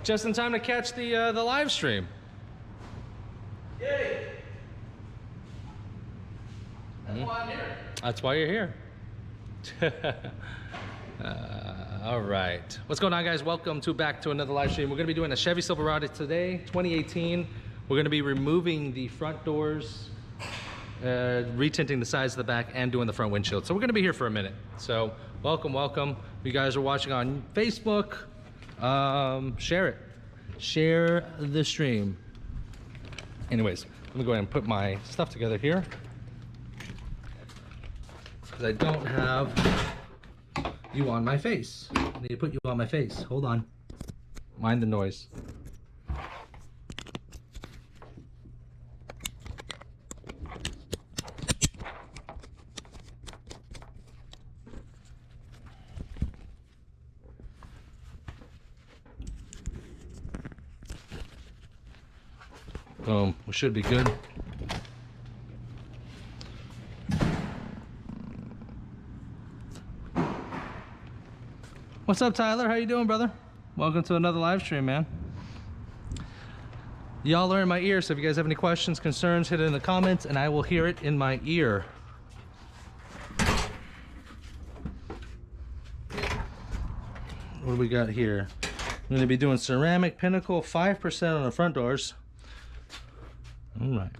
Just in time to catch the live stream. Yay! That's why I'm here. That's why you're here. All right. What's going on, guys? Welcome back to another live stream. We're going to be doing a Chevy Silverado today, 2018. We're going to be removing the front doors, retinting the sides of the back, and doing the front windshield. So we're going to be here for a minute. So welcome. If you guys are watching on Facebook, share it. Share the stream. Anyways, let me go ahead and put my stuff together here, because I don't have you on my face. I need to put you on my face. Hold on. Mind the noise. Boom. We should be good. What's up, Tyler? How you doing, brother? Welcome to another live stream, man. Y'all are in my ear, so if you guys have any questions, concerns, hit it in the comments and I will hear it in my ear. What do we got here? I'm going to be doing ceramic pinnacle, 5% on the front doors. All right.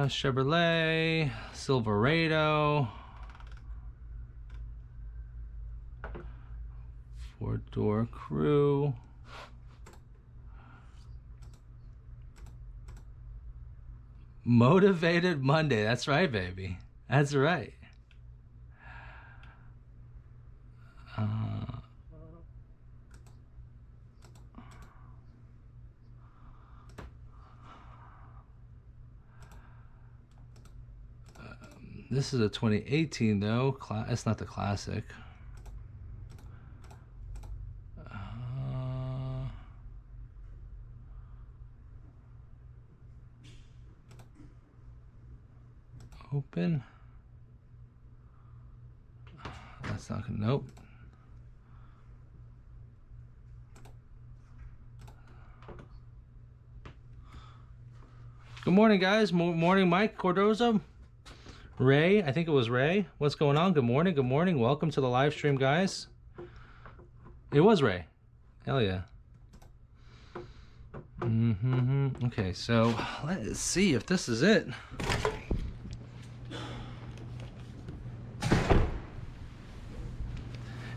Chevrolet, Silverado, 4-door crew. Motivated Monday. That's right, baby. That's right. This is a 2018 though. It's not the classic. Open. That's not gonna, nope. Good morning, guys. Morning, Mike Cordoza. Ray, I think it was Ray. What's going on? Good morning, good morning. Welcome to the live stream, guys. It was Ray. Hell yeah. Okay, so let's see if this is it.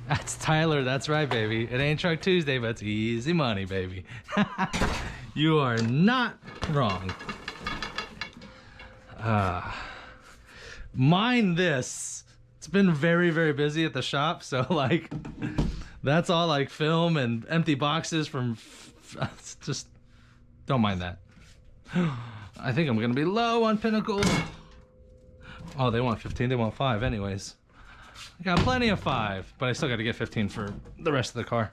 That's Tyler, that's right, baby. It ain't Truck Tuesday, but it's easy money, baby. You are not wrong. Mind this, it's been very, very busy at the shop, so like that's all like film and empty boxes from just don't mind that. I think I'm gonna be low on Pinnacle. Oh, they want 15, they want 5 anyways. I got plenty of 5, but I still got to get 15 for the rest of the car.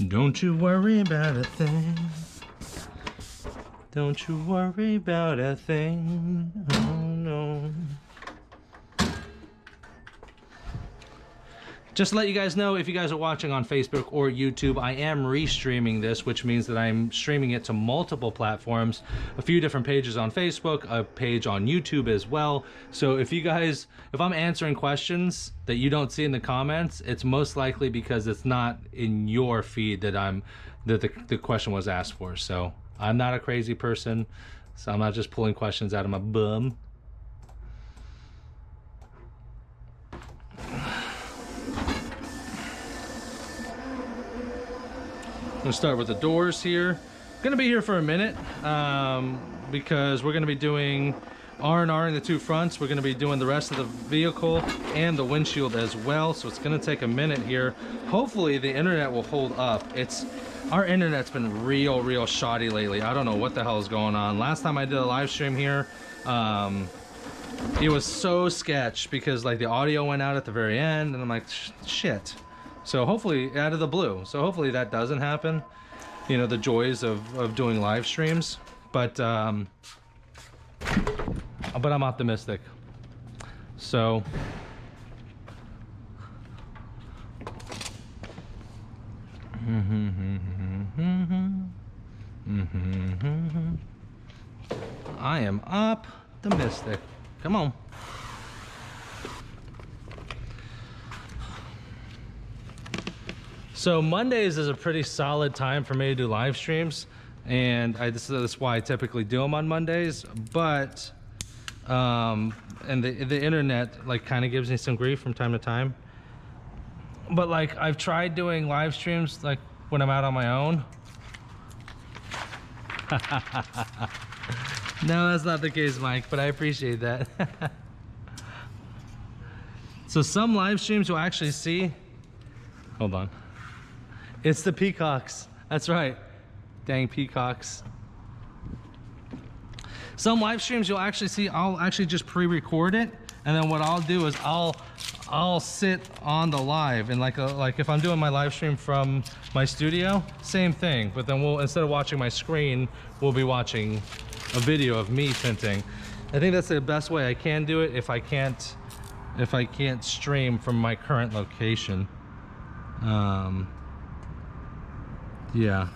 Don't you worry about a thing. Don't you worry about a thing. Oh no. Just to let you guys know, if you guys are watching on Facebook or YouTube, I am restreaming this, which means that I'm streaming it to multiple platforms, a few different pages on Facebook, a page on YouTube as well. So if I'm answering questions that you don't see in the comments, it's most likely because it's not in your feed that the question was asked for. So I'm not a crazy person, so I'm not just pulling questions out of my bum. I'm gonna start with the doors here. Gonna be here for a minute because we're gonna be doing R&R in the 2 fronts. We're gonna be doing the rest of the vehicle and the windshield as well. So it's gonna take a minute here. Hopefully the internet will hold up. Our internet's been real shoddy lately. I don't know what the hell is going on. Last time I did a live stream here, it was so sketch because like the audio went out at the very end and I'm like, shit. So hopefully, out of the blue. So hopefully that doesn't happen. You know, the joys of doing live streams. But I'm optimistic. So am optimistic. Come on. So Mondays is a pretty solid time for me to do live streams, and that's why I typically do them on Mondays. But and the internet like kind of gives me some grief from time to time. But like I've tried doing live streams like when I'm out on my own. No, that's not the case, Mike, but I appreciate that. So some live streams you'll actually see. Hold on. It's the peacocks. That's right. Dang peacocks. Some live streams you'll actually see, I'll actually just pre-record it, and then what I'll do is I'll sit on the live, and like if I'm doing my live stream from my studio, same thing, but then we'll, instead of watching my screen, we'll be watching a video of me tinting. I think that's the best way I can do it if I can't stream from my current location. Yeah,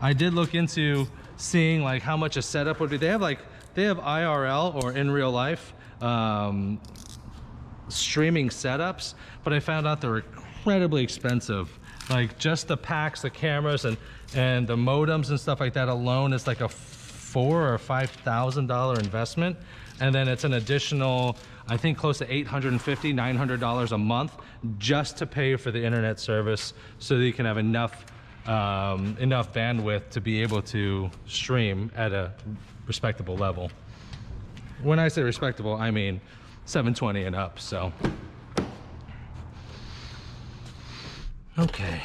I did look into seeing like how much a setup would be. They have IRL or in real life streaming setups, but I found out they're incredibly expensive. Like just the packs, the cameras, and the modems and stuff like that alone is like a $4,000 or $5,000 investment, and then it's an additional, I think, close to $850, $900 a month just to pay for the internet service, so that you can have enough bandwidth to be able to stream at a respectable level. When I say respectable, I mean 720 and up. So okay,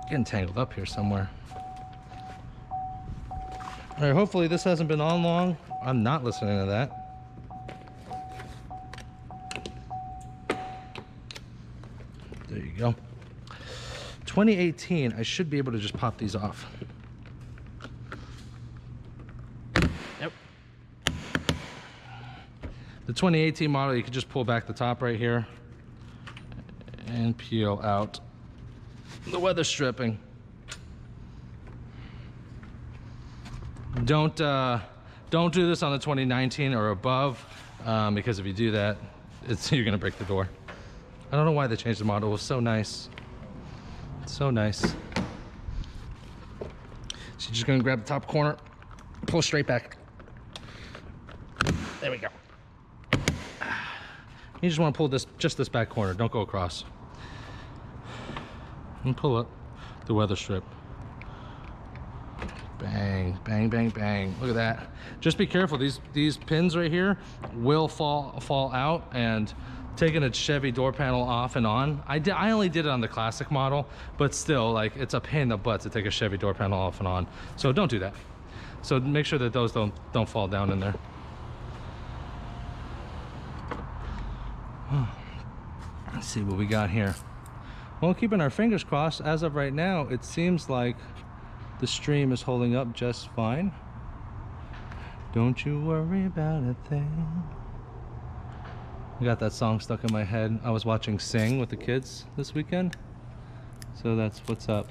getting tangled up here somewhere. All right, hopefully this hasn't been on long. I'm not listening to that. There you go. 2018, I should be able to just pop these off. Yep. The 2018 model, you can just pull back the top right here and peel out the weather stripping. Don't do this on the 2019 or above, because if you do that, you're gonna break the door. I don't know why they changed the model. It was so nice. So nice. So you're just gonna grab the top corner, pull straight back. There we go. You just wanna pull just this back corner. Don't go across. And pull up the weather strip. Bang, bang, bang, bang. Look at that. Just be careful. These pins right here will fall out, and taking a Chevy door panel off and on. I only did it on the classic model, but still, like, it's a pain in the butt to take a Chevy door panel off and on. So don't do that. So make sure that those don't fall down in there. Let's see what we got here. Well, keeping our fingers crossed, as of right now, it seems like the stream is holding up just fine. Don't you worry about a thing. I got that song stuck in my head. I was watching Sing with the kids this weekend, so that's what's up.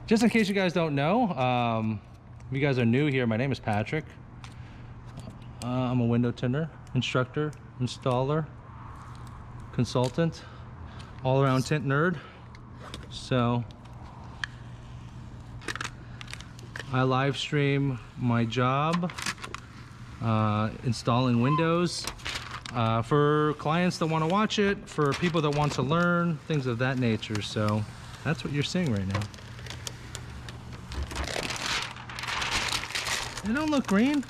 Just in case you guys don't know, if you guys are new here, my name is Patrick. I'm a window tinter, instructor, installer, consultant, all-around tint nerd. So I live stream my job, installing windows, for clients that want to watch it, for people that want to learn, things of that nature. So that's what you're seeing right now. They don't look green.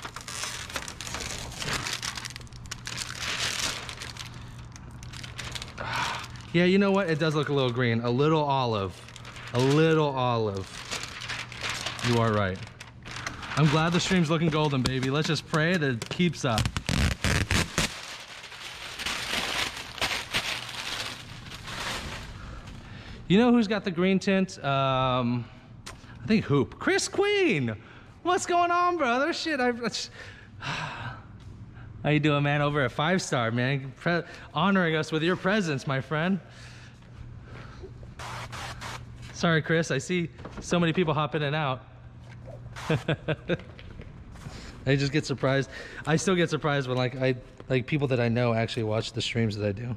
Yeah, you know what? It does look a little green, a little olive, a little olive. You are right. I'm glad the stream's looking golden, baby. Let's just pray that it keeps up. You know who's got the green tint? I think Hoop. Chris Queen! What's going on, brother? Shit, how you doing, man? Over at 5 Star, man. Honoring us with your presence, my friend. Sorry, Chris. I see so many people hop in and out. I just get surprised. I still get surprised when like people that I know actually watch the streams that I do.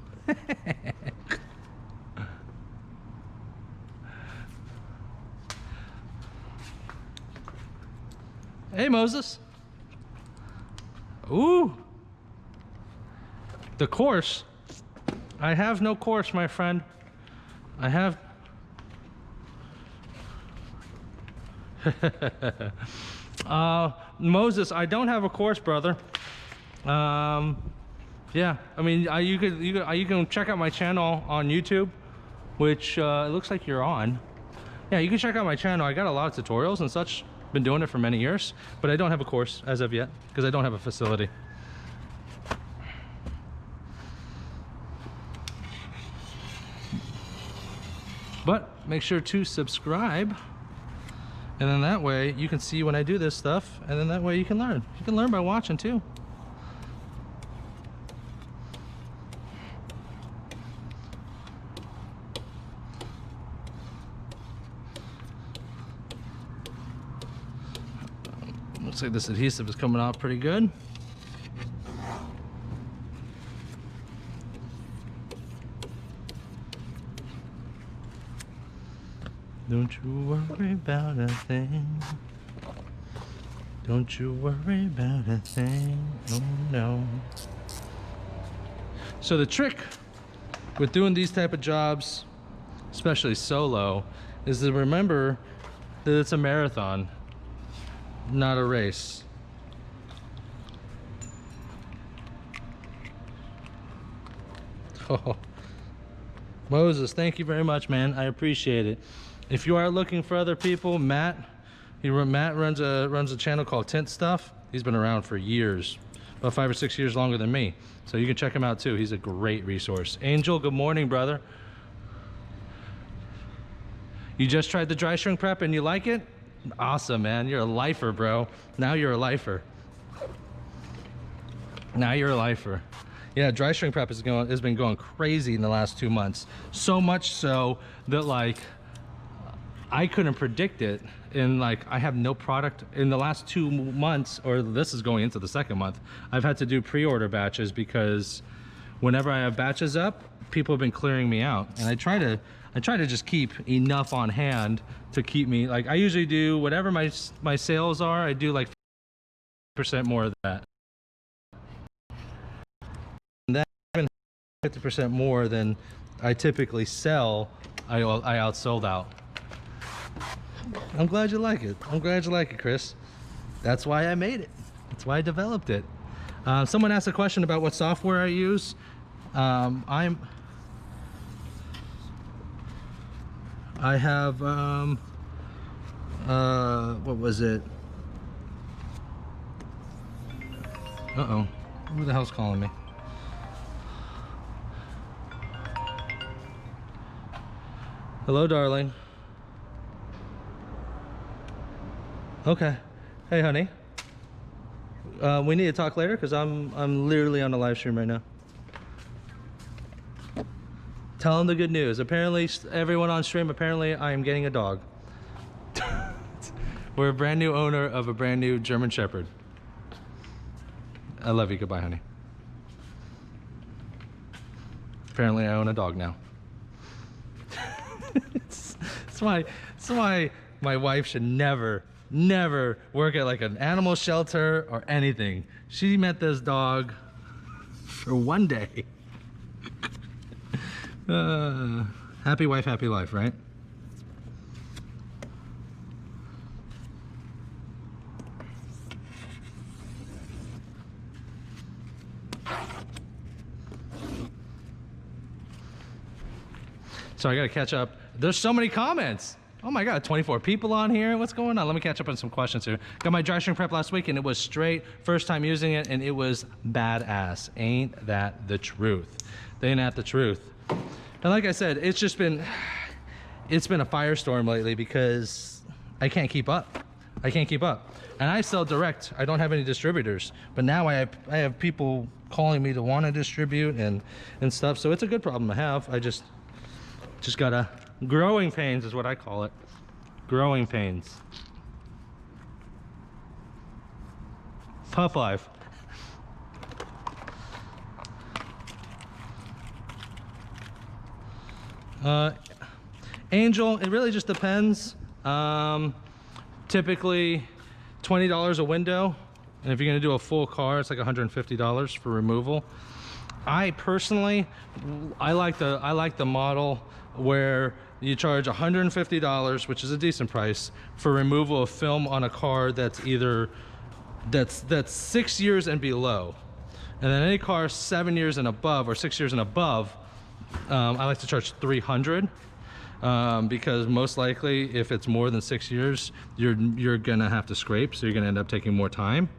Hey, Moses. Ooh. The course. I have no course, my friend. I have... Moses, I don't have a course, brother. Yeah, I mean, you can check out my channel on YouTube, which it looks like you're on. Yeah, you can check out my channel. I got a lot of tutorials and such. Been doing it for many years, but I don't have a course as of yet because I don't have a facility. But make sure to subscribe, and then that way you can see when I do this stuff, and then that way you can learn. You can learn by watching too. Looks like this adhesive is coming off pretty good. Don't you worry about a thing. Don't you worry about a thing. Oh no. So the trick with doing these type of jobs, especially solo, is to remember that it's a marathon, not a race. Oh, Moses, thank you very much, man. I appreciate it. If you are looking for other people, Matt runs a channel called Tint Stuff. He's been around for years, about 5 or 6 years longer than me. So you can check him out too. He's a great resource. Angel, good morning, brother. You just tried the dry shrink prep and you like it? Awesome, man. You're a lifer, bro. Now you're a lifer. Now you're a lifer. Yeah, dry shrink prep has been going crazy in the last 2 months. So much so that like I couldn't predict it. And like I have no product in the last 2 months, or this is going into the second month. I've had to do pre-order batches because whenever I have batches up, people have been clearing me out. And I try to just keep enough on hand to keep me, like I usually do whatever my sales are, I do like 50% more of that. And then 50% more than I typically sell, I outsold out. I'm glad you like it. I'm glad you like it, Chris. That's why I made it. That's why I developed it. Someone asked a question about what software I use. I have what was it? Uh-oh. Who the hell's calling me? Hello, darling. Okay. Hey, honey. We need to talk later because I'm literally on a live stream right now. Tell them the good news. Apparently, everyone on stream, apparently I am getting a dog. We're a brand new owner of a brand new German Shepherd. I love you. Goodbye, honey. Apparently I own a dog now. It's why my wife should never work at like an animal shelter or anything. She met this dog for one day. Happy wife, happy life, right? So I gotta catch up. There's so many comments. Oh my God, 24 people on here. What's going on? Let me catch up on some questions here. Got my dry shrink prep last week and it was straight. First time using it and it was badass. Ain't that the truth? Ain't that the truth? And like I said, it's been a firestorm lately because I can't keep up. I can't keep up. And I sell direct. I don't have any distributors. But now I have people calling me to want to distribute and stuff. So it's a good problem to have. I just gotta Growing pains is what I call it. Growing pains. Tough life. Angel, it really just depends. Typically $20 a window, and if you're going to do a full car, it's like $150 for removal. I personally, I like the model where you charge $150, which is a decent price, for removal of film on a car that's either that's 6 years and below, and then any car 7 years and above or 6 years and above, I like to charge $300. Because most likely if it's more than 6 years, you're gonna have to scrape, so you're gonna end up taking more time.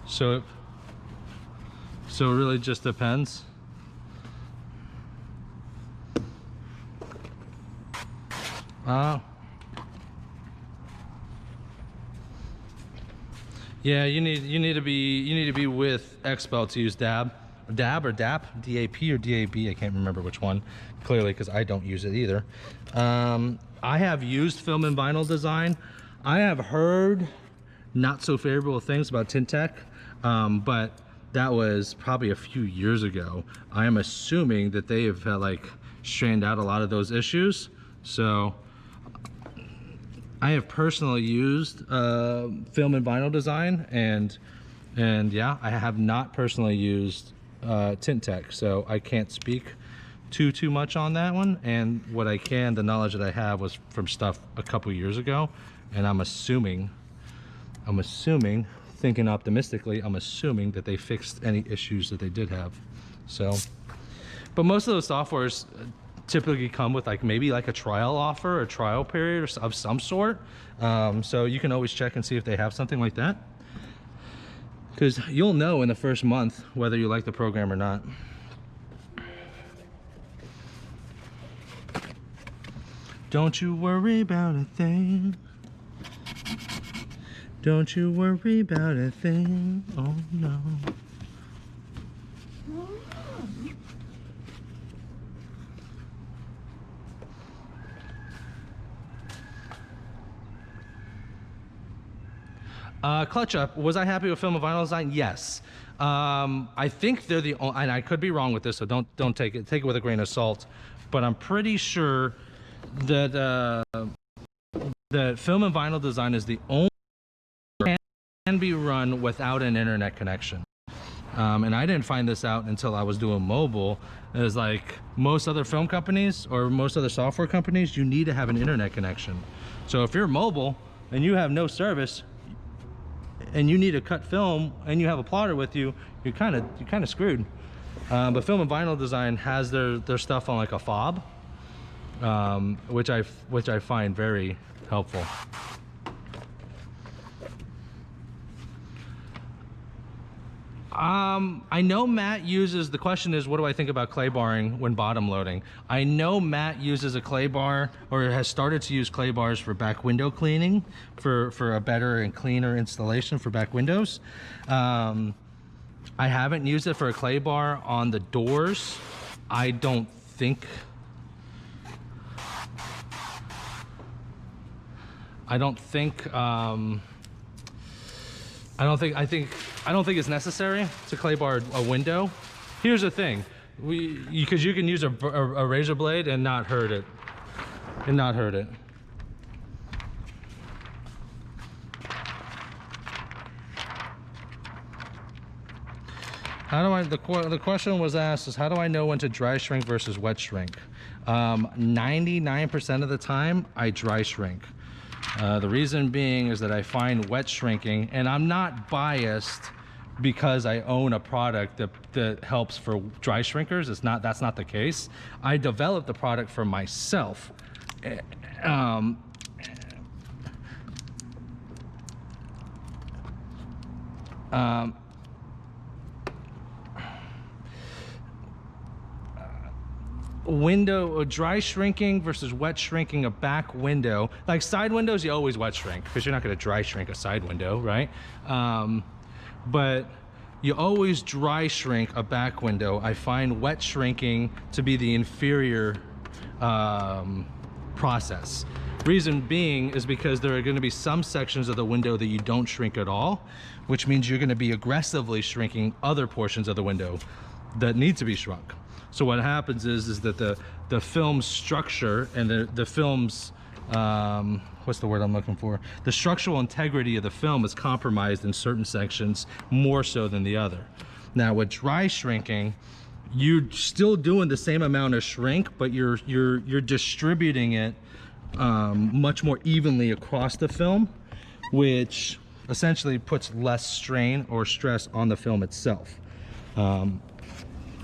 So it really just depends. Yeah, you need to be with XPEL to use DAB or DAP, DAP or DAB. I can't remember which one clearly because I don't use it either. I have used film and vinyl design. I have heard not so favorable things about Tinting, but that was probably a few years ago. I am assuming that they have like strained out a lot of those issues. So I have personally used film and vinyl design, and yeah, I have not personally used Tinting, so I can't speak too much on that one. And what I can, the knowledge that I have was from stuff a couple years ago, and I'm assuming, thinking optimistically, I'm assuming that they fixed any issues that they did have. So, but most of those softwares typically come with like maybe like a trial offer or trial period of some sort, so you can always check and see if they have something like that, because you'll know in the first month whether you like the program or not. Don't you worry about a thing. Don't you worry about a thing. Oh no. Clutch up. Was I happy with film and vinyl design? Yes. I think they're the only, and I could be wrong with this, so don't take it with a grain of salt, but I'm pretty sure that that film and vinyl design is the only can be run without an internet connection. And I didn't find this out until I was doing mobile. It was like most other film companies or most other software companies, you need to have an internet connection. So if you're mobile and you have no service and you need to cut film and you have a plotter with you, you're kind of screwed. But film and vinyl design has their stuff on like a fob, which I find very helpful. I know Matt uses, the question is, what do I think about clay barring when bottom loading? I know Matt uses a clay bar, or has started to use clay bars for back window cleaning, for a better and cleaner installation for back windows. I haven't used it for a clay bar on the doors. I don't think it's necessary to clay bar a window. Here's the thing, because you can use a razor blade and not hurt it. How do I, the question was asked is, how do I know when to dry shrink versus wet shrink? 99% of the time, I dry shrink. The reason being is that I find wet shrinking, and I'm not biased because I own a product that helps for dry shrinkers. That's not the case. I developed the product for myself. Window dry shrinking versus wet shrinking a back window. Like side windows, you always wet shrink because you're not going to dry shrink a side window, right? But you always dry shrink a back window. I find wet shrinking to be the inferior process. Reason being is because there are going to be some sections of the window that you don't shrink at all, which means you're going to be aggressively shrinking other portions of the window that need to be shrunk. So what happens is that the film structure and the film's what's the word I'm looking for? The structural integrity of the film is compromised in certain sections more so than the other. Now with dry shrinking, you're still doing the same amount of shrink, but you're distributing it much more evenly across the film, which essentially puts less strain or stress on the film itself.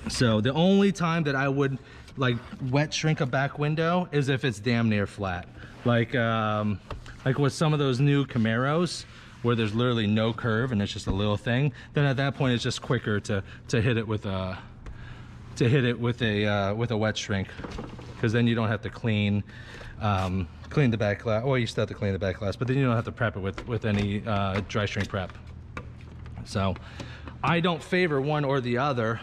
So the only time that I would like wet shrink a back window is if it's damn near flat. Like with some of those new Camaros where there's literally no curve and it's just a little thing, then at that point it's just quicker to hit it with a wet shrink, because then you don't have to clean the back glass. Well, you still have to clean the back glass, but then you don't have to prep it with any dry shrink prep. So I don't favor one or the other.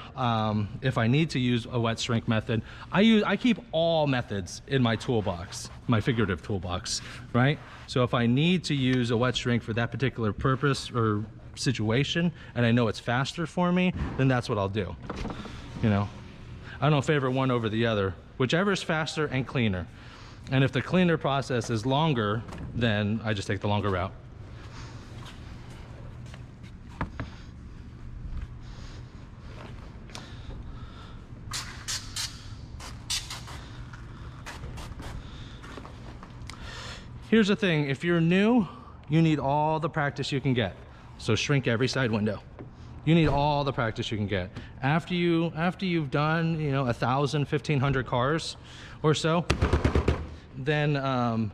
If I need to use a wet shrink method, I keep all methods in my toolbox, my figurative toolbox, right? So if I need to use a wet shrink for that particular purpose or situation, and I know it's faster for me, then that's what I'll do. You know, I don't favor one over the other, whichever is faster and cleaner. And if the cleaner process is longer, then I just take the longer route. Here's the thing, if you're new, you need all the practice you can get. So shrink every side window. You need all the practice you can get. After you've done, 1,000, 1,500 cars or so, then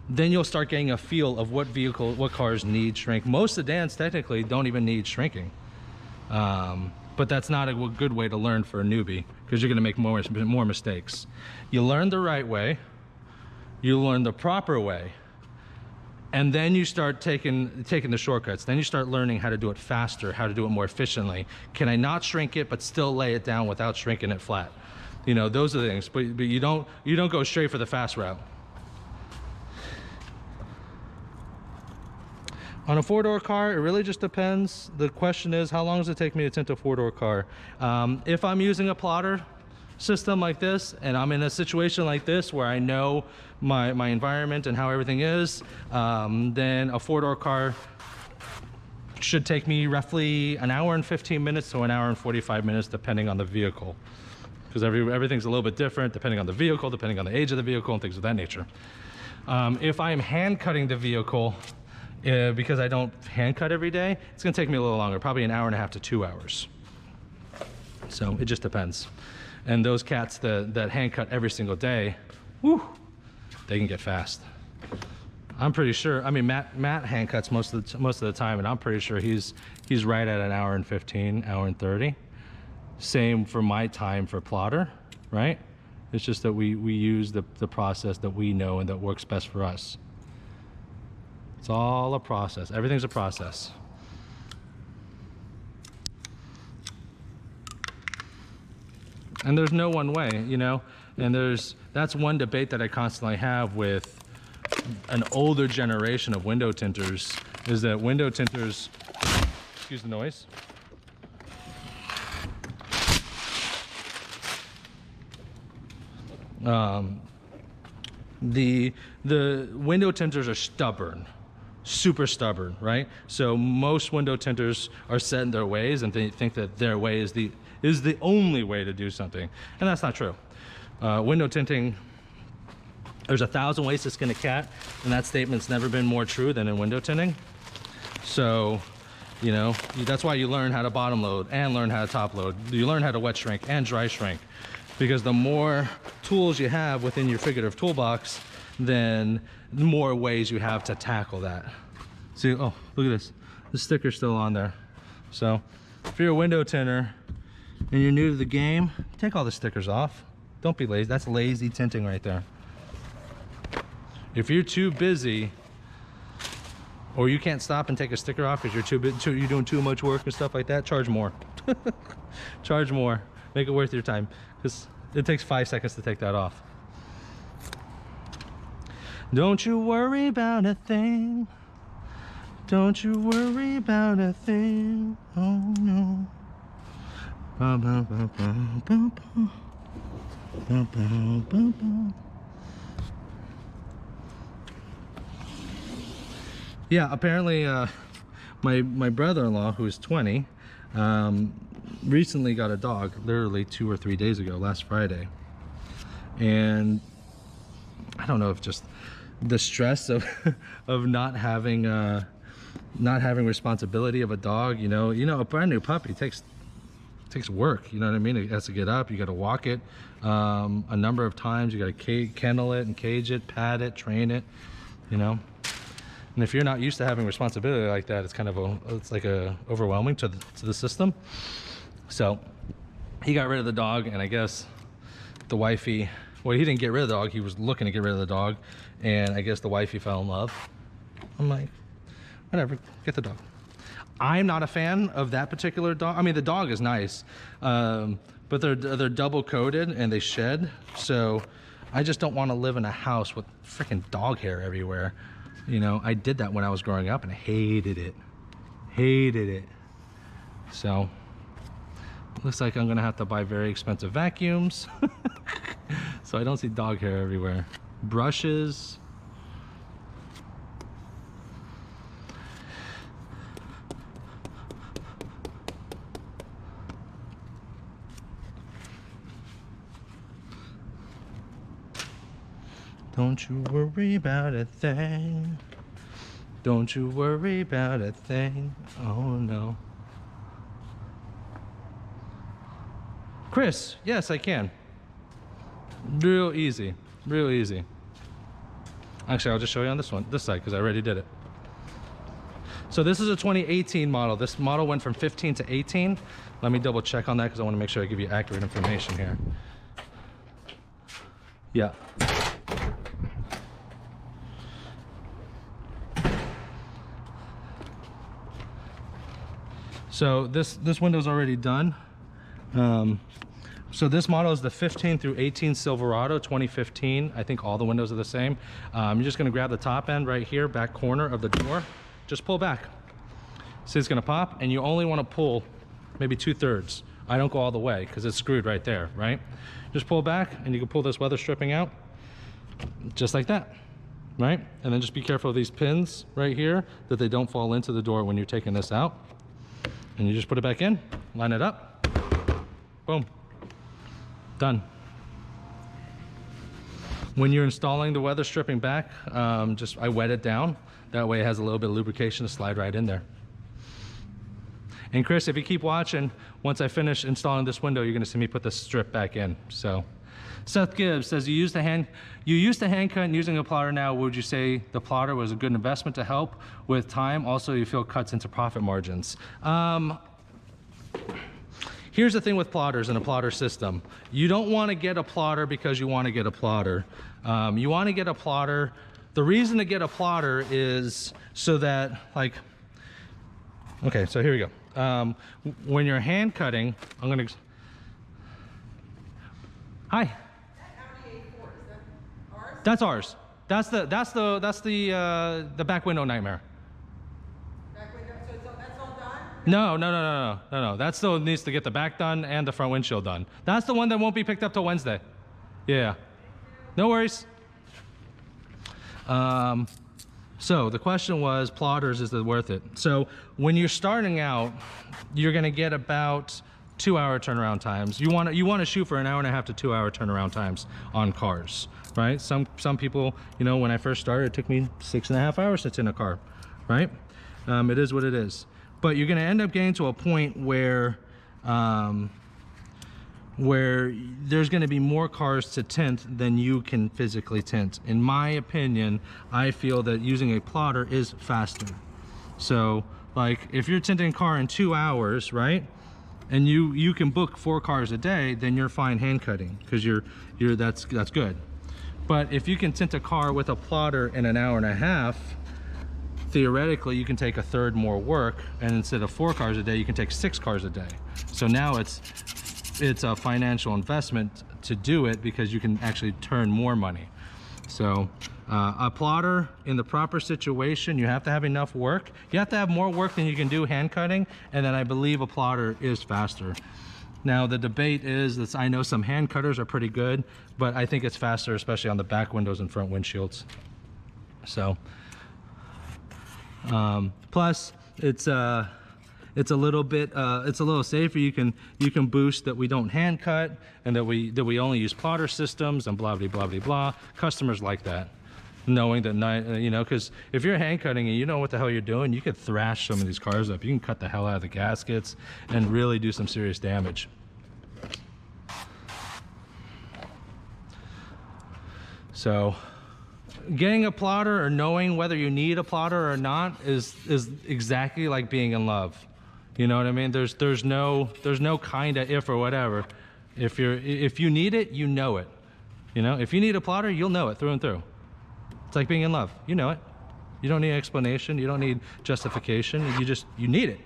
you'll start getting a feel of what cars need shrink. Most sedans technically don't even need shrinking. But that's not a good way to learn for a newbie, because you're gonna make more mistakes. You learn the right way, you learn the proper way, and then you start taking the shortcuts. Then you start learning how to do it faster, how to do it more efficiently. Can I not shrink it but still lay it down without shrinking it flat? Those are the things. But you don't go straight for the fast route. On a four-door car, it really just depends. The question is, how long does it take me to tint a four-door car? If I'm using a plotter system like this, and I'm in a situation like this where I know my environment and how everything is, then a four-door car should take me roughly an hour and 15 minutes to an hour and 45 minutes, depending on the vehicle. Because everything's a little bit different depending on the vehicle, depending on the age of the vehicle, and things of that nature. If I'm hand cutting the vehicle, because I don't hand cut every day, it's gonna take me a little longer, probably an hour and a half to 2 hours. So it just depends. And those cats that hand cut every single day, whew, they can get fast. I'm pretty sure, Matt hand cuts most of the time, and I'm pretty sure he's right at an hour and 15, hour and 30. Same for my time for plotter, right? It's just that we use the process that we know and that works best for us. It's all a process. Everything's a process. And there's no one way, and that's one debate that I constantly have with an older generation of window tinters, is that window tinters, excuse the noise, the window tinters are stubborn, super stubborn, right? So most window tinters are set in their ways, and they think that their way is the only way to do something, and that's not true. Window tinting, there's 1,000 ways to skin a cat, and that statement's never been more true than in window tinting. So, that's why you learn how to bottom load and learn how to top load. You learn how to wet shrink and dry shrink, because the more tools you have within your figurative toolbox, then the more ways you have to tackle that. See, oh, look at this. The sticker's still on there. So if you're a window tinter and you're new to the game, take all the stickers off. Don't be lazy. That's lazy tinting right there. If you're too busy or you can't stop and take a sticker off because you're doing too much work and stuff like that, charge more. Charge more. Make it worth your time, because it takes 5 seconds to take that off. Don't you worry about a thing. Don't you worry about a thing. Oh no. Ba, ba, ba, ba, ba, ba. Ba, ba, ba, ba. Yeah, apparently my brother-in-law, who is 20, recently got a dog, literally 2 or 3 days ago, last Friday. And I don't know if just the stress of of not having responsibility of a dog, you know, a brand new puppy takes work, you know what I mean? It has to get up, you got to walk it a number of times, you got to kennel it and cage it, pat it, train it, you know. And if you're not used to having responsibility like that, it's kind of overwhelming to the system. So he got rid of the dog, and I guess the wifey, well, he didn't get rid of the dog, he was looking to get rid of the dog, and I guess the wifey fell in love. I'm like, whatever, get the dog. I'm not a fan of that particular dog. I mean, the dog is nice, but they're double coated and they shed. So I just don't want to live in a house with freaking dog hair everywhere. You know, I did that when I was growing up and I hated it. Hated it. So looks like I'm gonna have to buy very expensive vacuums so I don't see dog hair everywhere. Brushes. Don't you worry about a thing. Don't you worry about a thing. Oh no. Chris, yes, I can. Real easy, real easy. Actually, I'll just show you on this side, because I already did it. So this is a 2018 model. This model went from 15 to 18. Let me double check on that, because I want to make sure I give you accurate information here. Yeah. So this window's already done. So this model is the 15 through 18 Silverado 2015. I think all the windows are the same. You're just gonna grab the top end right here, back corner of the door. Just pull back. So it's gonna pop, and you only wanna pull maybe 2/3. I don't go all the way because it's screwed right there, right? Just pull back, and you can pull this weather stripping out just like that, right? And then just be careful of these pins right here, that they don't fall into the door when you're taking this out. And you just put it back in, line it up, boom, done. When you're installing the weather stripping back, I wet it down. That way it has a little bit of lubrication to slide right in there. And Chris, if you keep watching, once I finish installing this window, you're gonna see me put the strip back in, so. Seth Gibbs says, you used to hand cut and using a plotter now, would you say the plotter was a good investment to help with time? Also, you feel cuts into profit margins. Here's the thing with plotters and a plotter system. You don't want to get a plotter because you want to get a plotter. You want to get a plotter. The reason to get a plotter is so that, like, okay, so here we go. When you're hand cutting, I'm gonna, hi. That's ours. That's the back window nightmare. Back window, so that's all done? No. That still needs to get the back done and the front windshield done. That's the one that won't be picked up till Wednesday. Yeah. No worries. So the question was, plotters, is it worth it? So when you're starting out, you're gonna get about 2-hour turnaround times. You want to shoot for 1.5 hours to 2-hour turnaround times on cars, right? Some people, you know, when I first started, it took me 6.5 hours to tint a car, right? It is what it is. But you're going to end up getting to a point where there's going to be more cars to tint than you can physically tint. In my opinion, I feel that using a plotter is faster. So, like, if you're tinting a car in 2 hours, right? And you can book 4 cars a day, then you're fine hand cutting, because that's good. But if you can tint a car with a plotter in 1.5 hours, theoretically you can take a third more work, and instead of 4 cars a day, you can take 6 cars a day. So now it's a financial investment to do it because you can actually turn more money. So a plotter in the proper situation, you have to have enough work. You have to have more work than you can do hand cutting, and then I believe a plotter is faster. Now the debate is that I know some hand cutters are pretty good, but I think it's faster, especially on the back windows and front windshields. So plus it's a little bit it's a little safer. You can boost that we don't hand cut and that we only use plotter systems and blah blah blah blah blah. Customers like that, knowing that you know, because if you're hand cutting and you know what the hell you're doing, you could thrash some of these cars up. You can cut the hell out of the gaskets and really do some serious damage. So getting a plotter or knowing whether you need a plotter or not is exactly like being in love. You know what I mean? There's no kind of if or whatever. If you need it, you know it. You know, if you need a plotter, you'll know it through and through. It's like being in love. You know it. You don't need explanation. You don't need justification. You need it,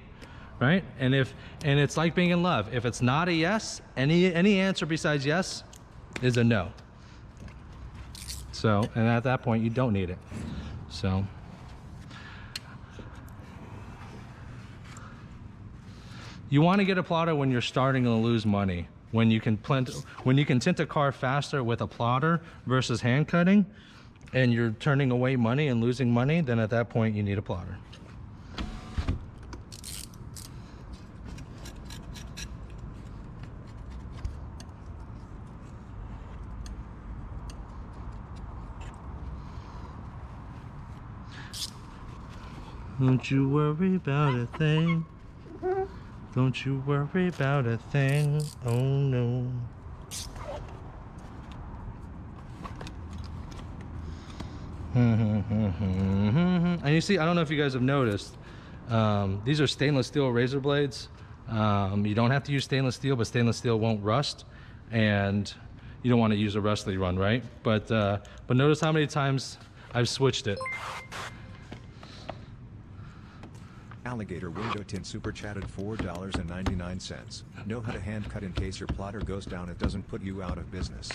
right? And it's like being in love. If it's not a yes, any answer besides yes is a no. So, and at that point, you don't need it. So, you want to get a plotter when you're starting to lose money. When you can tint a car faster with a plotter versus hand cutting, and you're turning away money and losing money, then at that point, you need a plotter. Don't you worry about a thing. Don't you worry about a thing. Oh no. And you see, I don't know if you guys have noticed, these are stainless steel razor blades. You don't have to use stainless steel, but stainless steel won't rust, and you don't want to use a rustly run, right? But notice how many times I've switched it. Alligator window tint super chatted $4.99. Know how to hand cut in case your plotter goes down. It doesn't put you out of business.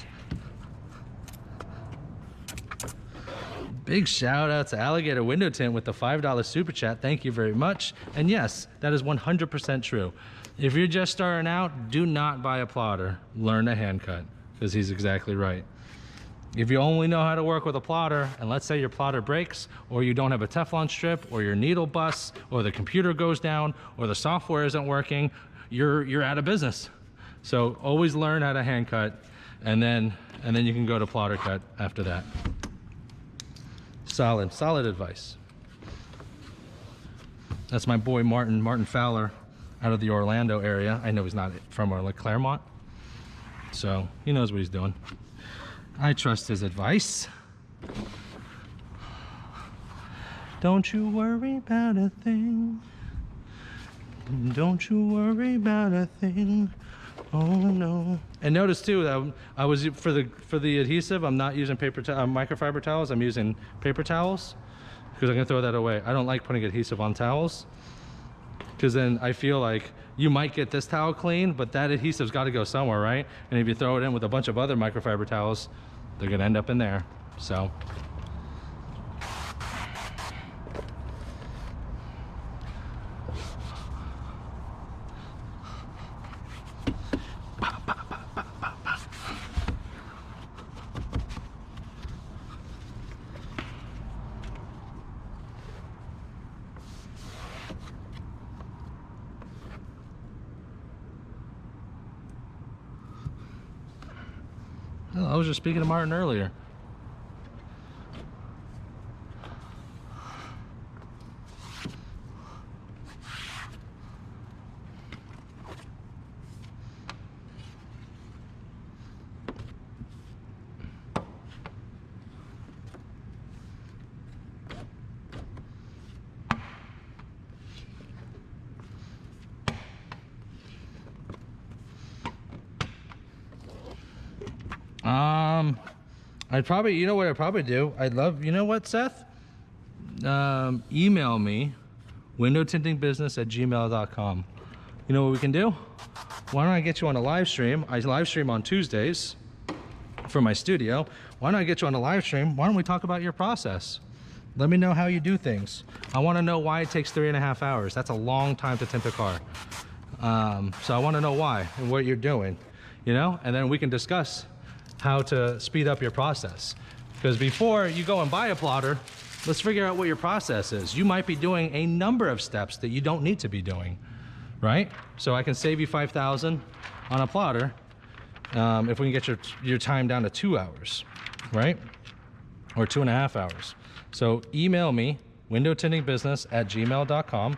Big shout out to Alligator Window Tint with the $5 super chat. Thank you very much. And yes, that is 100% true. If you're just starting out, do not buy a plotter. Learn a hand cut, because he's exactly right. If you only know how to work with a plotter, and let's say your plotter breaks, or you don't have a Teflon strip, or your needle busts, or the computer goes down, or the software isn't working, you're out of business. So always learn how to hand cut, and then you can go to plotter cut after that. Solid advice. That's my boy Martin Fowler, out of the Orlando area. I know he's not from Claremont, so he knows what he's doing. I trust his advice. Don't you worry about a thing. Don't you worry about a thing. Oh no. And notice too that I was for the adhesive, I'm not using microfiber towels. I'm using paper towels because I'm gonna throw that away. I don't like putting adhesive on towels because then I feel like you might get this towel clean, but that adhesive's got to go somewhere, right? And if you throw it in with a bunch of other microfiber towels, they're gonna end up in there. So I was just speaking to Martin earlier. I'd probably, you know what I'd probably do? You know what, Seth? email me, windowtintingbusiness@gmail.com. You know what we can do? Why don't I get you on a live stream? I live stream on Tuesdays for my studio. Why don't I get you on a live stream? Why don't we talk about your process? Let me know how you do things. I want to know why it takes 3.5 hours. That's a long time to tint a car. So I want to know why and what you're doing, you know? And then we can discuss how to speed up your process. Because before you go and buy a plotter, let's figure out what your process is. You might be doing a number of steps that you don't need to be doing, right? So I can save you $5,000 on a plotter if we can get your time down to 2 hours, right? Or 2.5 hours. So email me, windowtintingbusiness@gmail.com.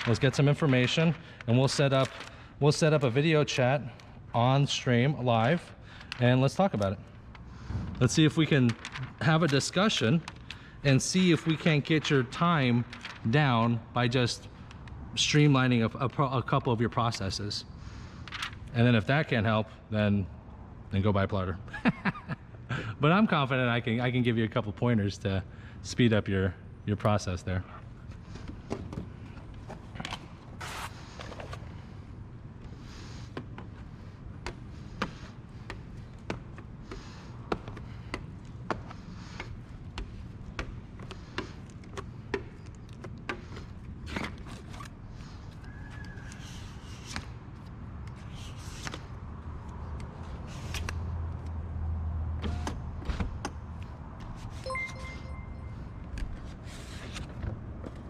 Let's get some information, and we'll set up a video chat on stream live, and let's talk about it. Let's see if we can have a discussion and see if we can't get your time down by just streamlining a couple of your processes. And then if that can't help, then go buy a plotter. But I'm confident I can give you a couple pointers to speed up your process there.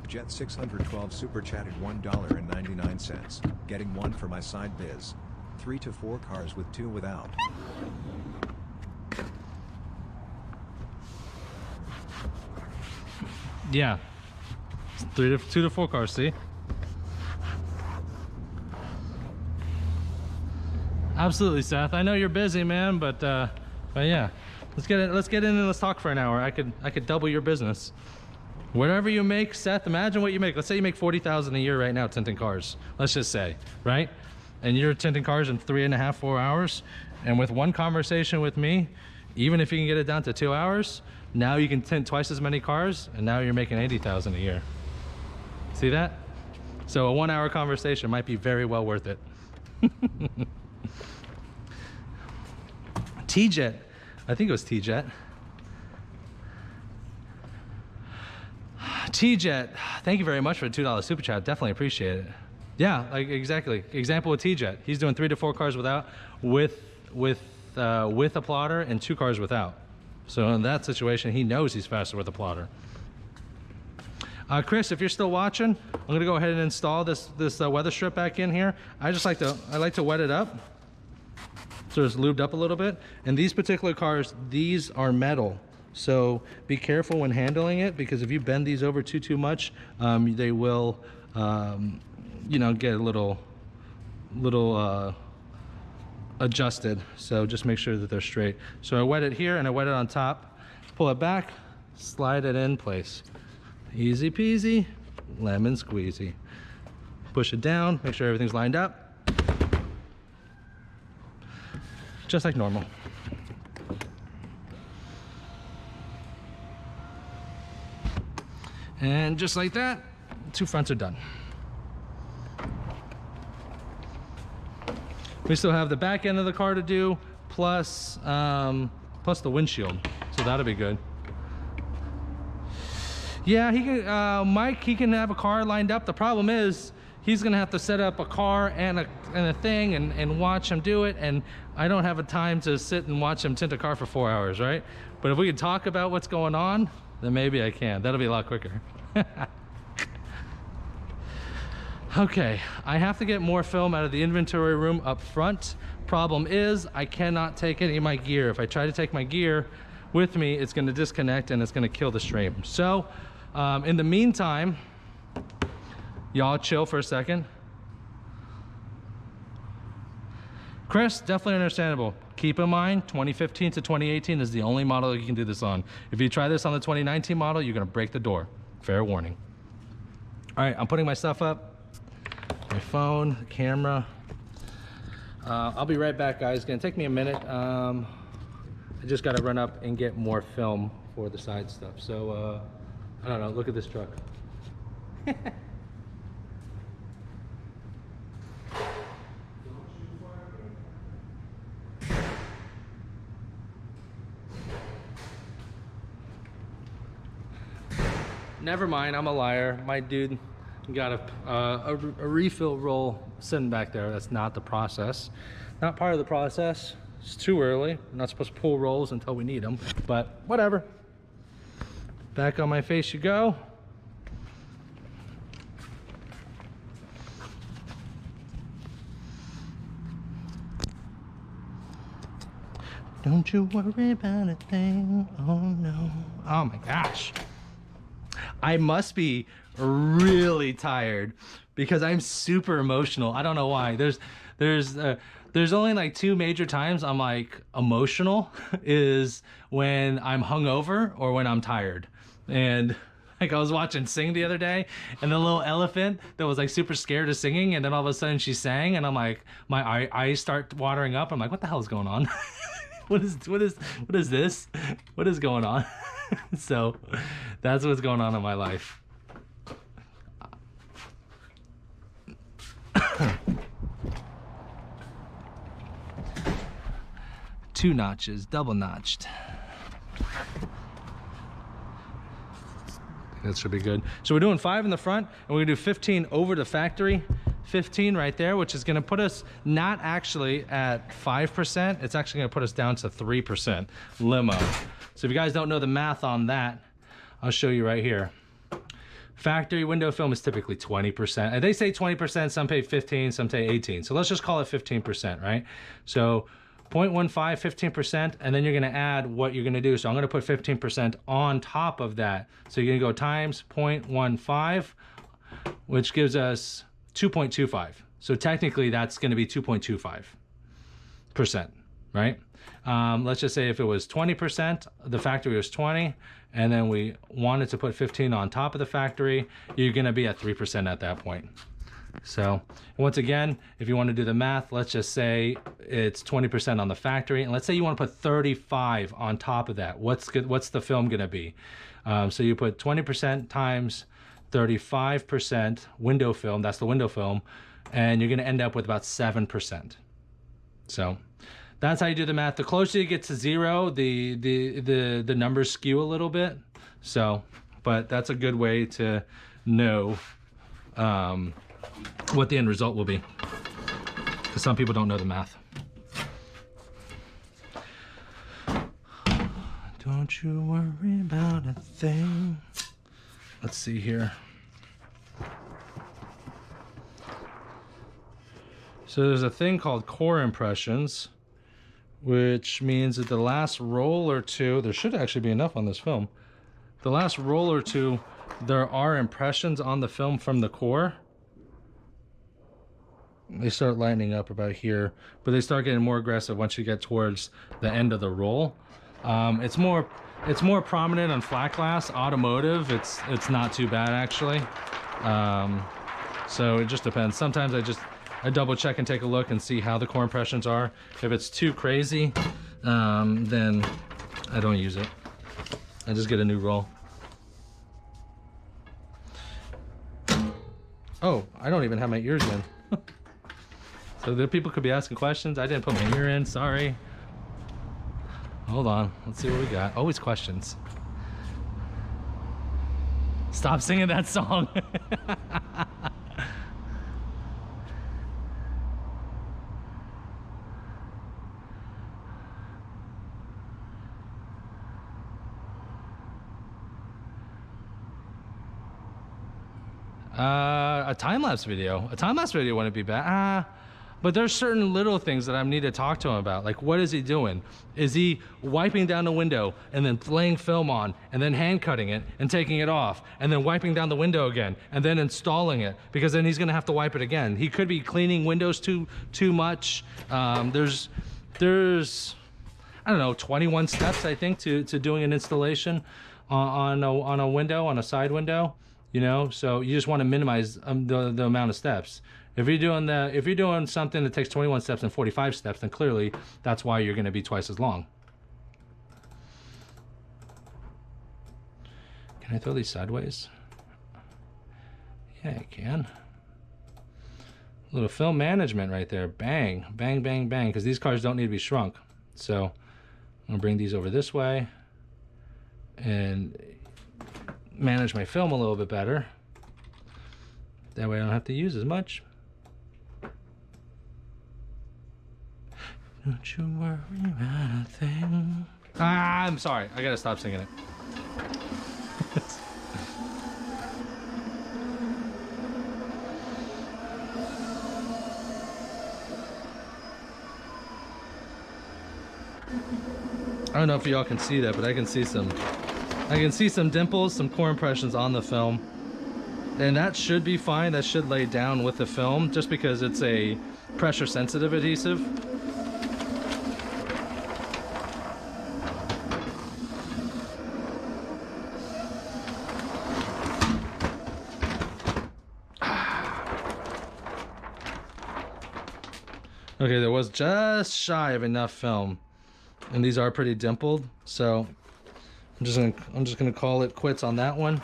Jet 612 super chatted $1.99. Getting one for my side biz. 3 to 4 cars with 2 without. Yeah, 2 to 4 cars. See, absolutely, Seth. I know you're busy, man, but yeah, let's get in and let's talk for an hour. I could double your business. Whatever you make, Seth, imagine what you make. Let's say you make $40,000 a year right now tinting cars. Let's just say, right? And you're tinting cars in 3.5, 4 hours. And with one conversation with me, even if you can get it down to 2 hours, now you can tint twice as many cars, and now you're making $80,000 a year. See that? So a 1 hour conversation might be very well worth it. T-Jet, I think it was T-Jet. T-Jet, thank you very much for the $2 super chat. Definitely appreciate it. Yeah, like exactly. Example with T-Jet. He's doing 3 to 4 cars without, with a plotter, and 2 cars without. So in that situation, he knows he's faster with a plotter. Chris, if you're still watching, I'm gonna go ahead and install this weather strip back in here. I like to wet it up, so it's lubed up a little bit. And these particular cars, these are metal. So be careful when handling it, because if you bend these over too much, they will, you know, get a little adjusted. So just make sure that they're straight. So I wet it here and I wet it on top. Pull it back, slide it in place. Easy peasy, lemon squeezy. Push it down, make sure everything's lined up. Just like normal. And just like that, 2 fronts are done. We still have the back end of the car to do, plus the windshield, so that'll be good. Yeah, he can, Mike, he can have a car lined up. The problem is he's gonna have to set up a car and a thing and watch him do it, and I don't have a time to sit and watch him tint a car for 4 hours, right? But if we could talk about what's going on, then maybe I can. That'll be a lot quicker. Okay, I have to get more film out of the inventory room up front. Problem is, I cannot take any of my gear. If I try to take my gear with me, it's gonna disconnect and it's gonna kill the stream. So, in the meantime, y'all chill for a second. Chris, definitely understandable. Keep in mind, 2015 to 2018 is the only model you can do this on. If you try this on the 2019 model, you're gonna break the door. Fair warning. All right, I'm putting my stuff up. My phone, the camera. I'll be right back, guys. It's gonna take me a minute. I just gotta run up and get more film for the side stuff. So I don't know, look at this truck. Never mind, I'm a liar. My dude got a refill roll sitting back there. That's not the process. Not part of the process. It's too early. We're not supposed to pull rolls until we need them, but whatever. Back on my face you go. Don't you worry about a thing. Oh no. Oh my gosh. I must be really tired because I'm super emotional. I don't know why. There's only like 2 major times I'm like emotional is when I'm hungover or when I'm tired. And like I was watching Sing the other day, and the little elephant that was like super scared of singing, and then all of a sudden she sang, and I'm like, my eyes start watering up. I'm like, what the hell is going on? What is this? What is going on? So that's what's going on in my life. Two notches, double notched. That should be good. So we're doing 5 in the front, and we're gonna do 15 over the factory. 15 right there, which is gonna put us not actually at 5%, it's actually gonna put us down to 3% limo. So if you guys don't know the math on that, I'll show you right here. Factory window film is typically 20%. And they say 20%, some pay 15, some say 18. So let's just call it 15%, right? So 0.15, 15%, and then you're gonna add what you're gonna do. So I'm gonna put 15% on top of that. So you're gonna go times 0.15, which gives us 2.25. So technically that's gonna be 2.25%, right? Let's just say if it was 20%, the factory was 20, and then we wanted to put 15 on top of the factory, you're gonna be at 3% at that point. So once again, if you want to do the math, let's just say it's 20% on the factory, and let's say you want to put 35 on top of that. What's the film going to be? So you put 20% times 35% window film. That's the window film, and you're going to end up with about 7%. So that's how you do the math. The closer you get to 0, the numbers skew a little bit. So, but that's a good way to know what the end result will be, because some people don't know the math. Don't you worry about a thing. Let's see here. So there's a thing called core impressions, which means that the last roll or two, there should actually be enough on this film. The last roll or two, there are impressions on the film from the core. They start lining up about here, but they start getting more aggressive once you get towards the end of the roll. It's more prominent on flat glass. Automotive, it's not too bad actually. So it just depends. Sometimes I double check and take a look and see how the core impressions are. If it's too crazy, then I don't use it. I just get a new roll. Oh, I don't even have my ears in. So the people could be asking questions. I didn't put my ear in, sorry. Hold on, let's see what we got. Always questions. Stop singing that song. A time-lapse video. A time-lapse video wouldn't be bad. But there's certain little things that I need to talk to him about. Like, what is he doing? Is he wiping down the window and then laying film on and then hand cutting it and taking it off and then wiping down the window again and then installing it? Because then he's gonna have to wipe it again. He could be cleaning windows too much. There's I don't know, 21 steps I think to doing an installation on a window, on a side window. You know, so you just want to minimize the amount of steps. If you're doing something that takes 21 steps and 45 steps, then clearly that's why you're going to be twice as long. Can I throw these sideways? Yeah, I can. A little film management right there. Bang, bang, bang, bang. Because these cars don't need to be shrunk. So I'm gonna bring these over this way and manage my film a little bit better. That way I don't have to use as much. Don't you worry about a thing. Ah, I'm sorry. I gotta stop singing it. I don't know if y'all can see that, but I can see some dimples, some core impressions on the film. And that should be fine. That should lay down with the film just because it's a pressure sensitive adhesive. Okay, there was just shy of enough film. And these are pretty dimpled, so I'm just gonna call it quits on that one.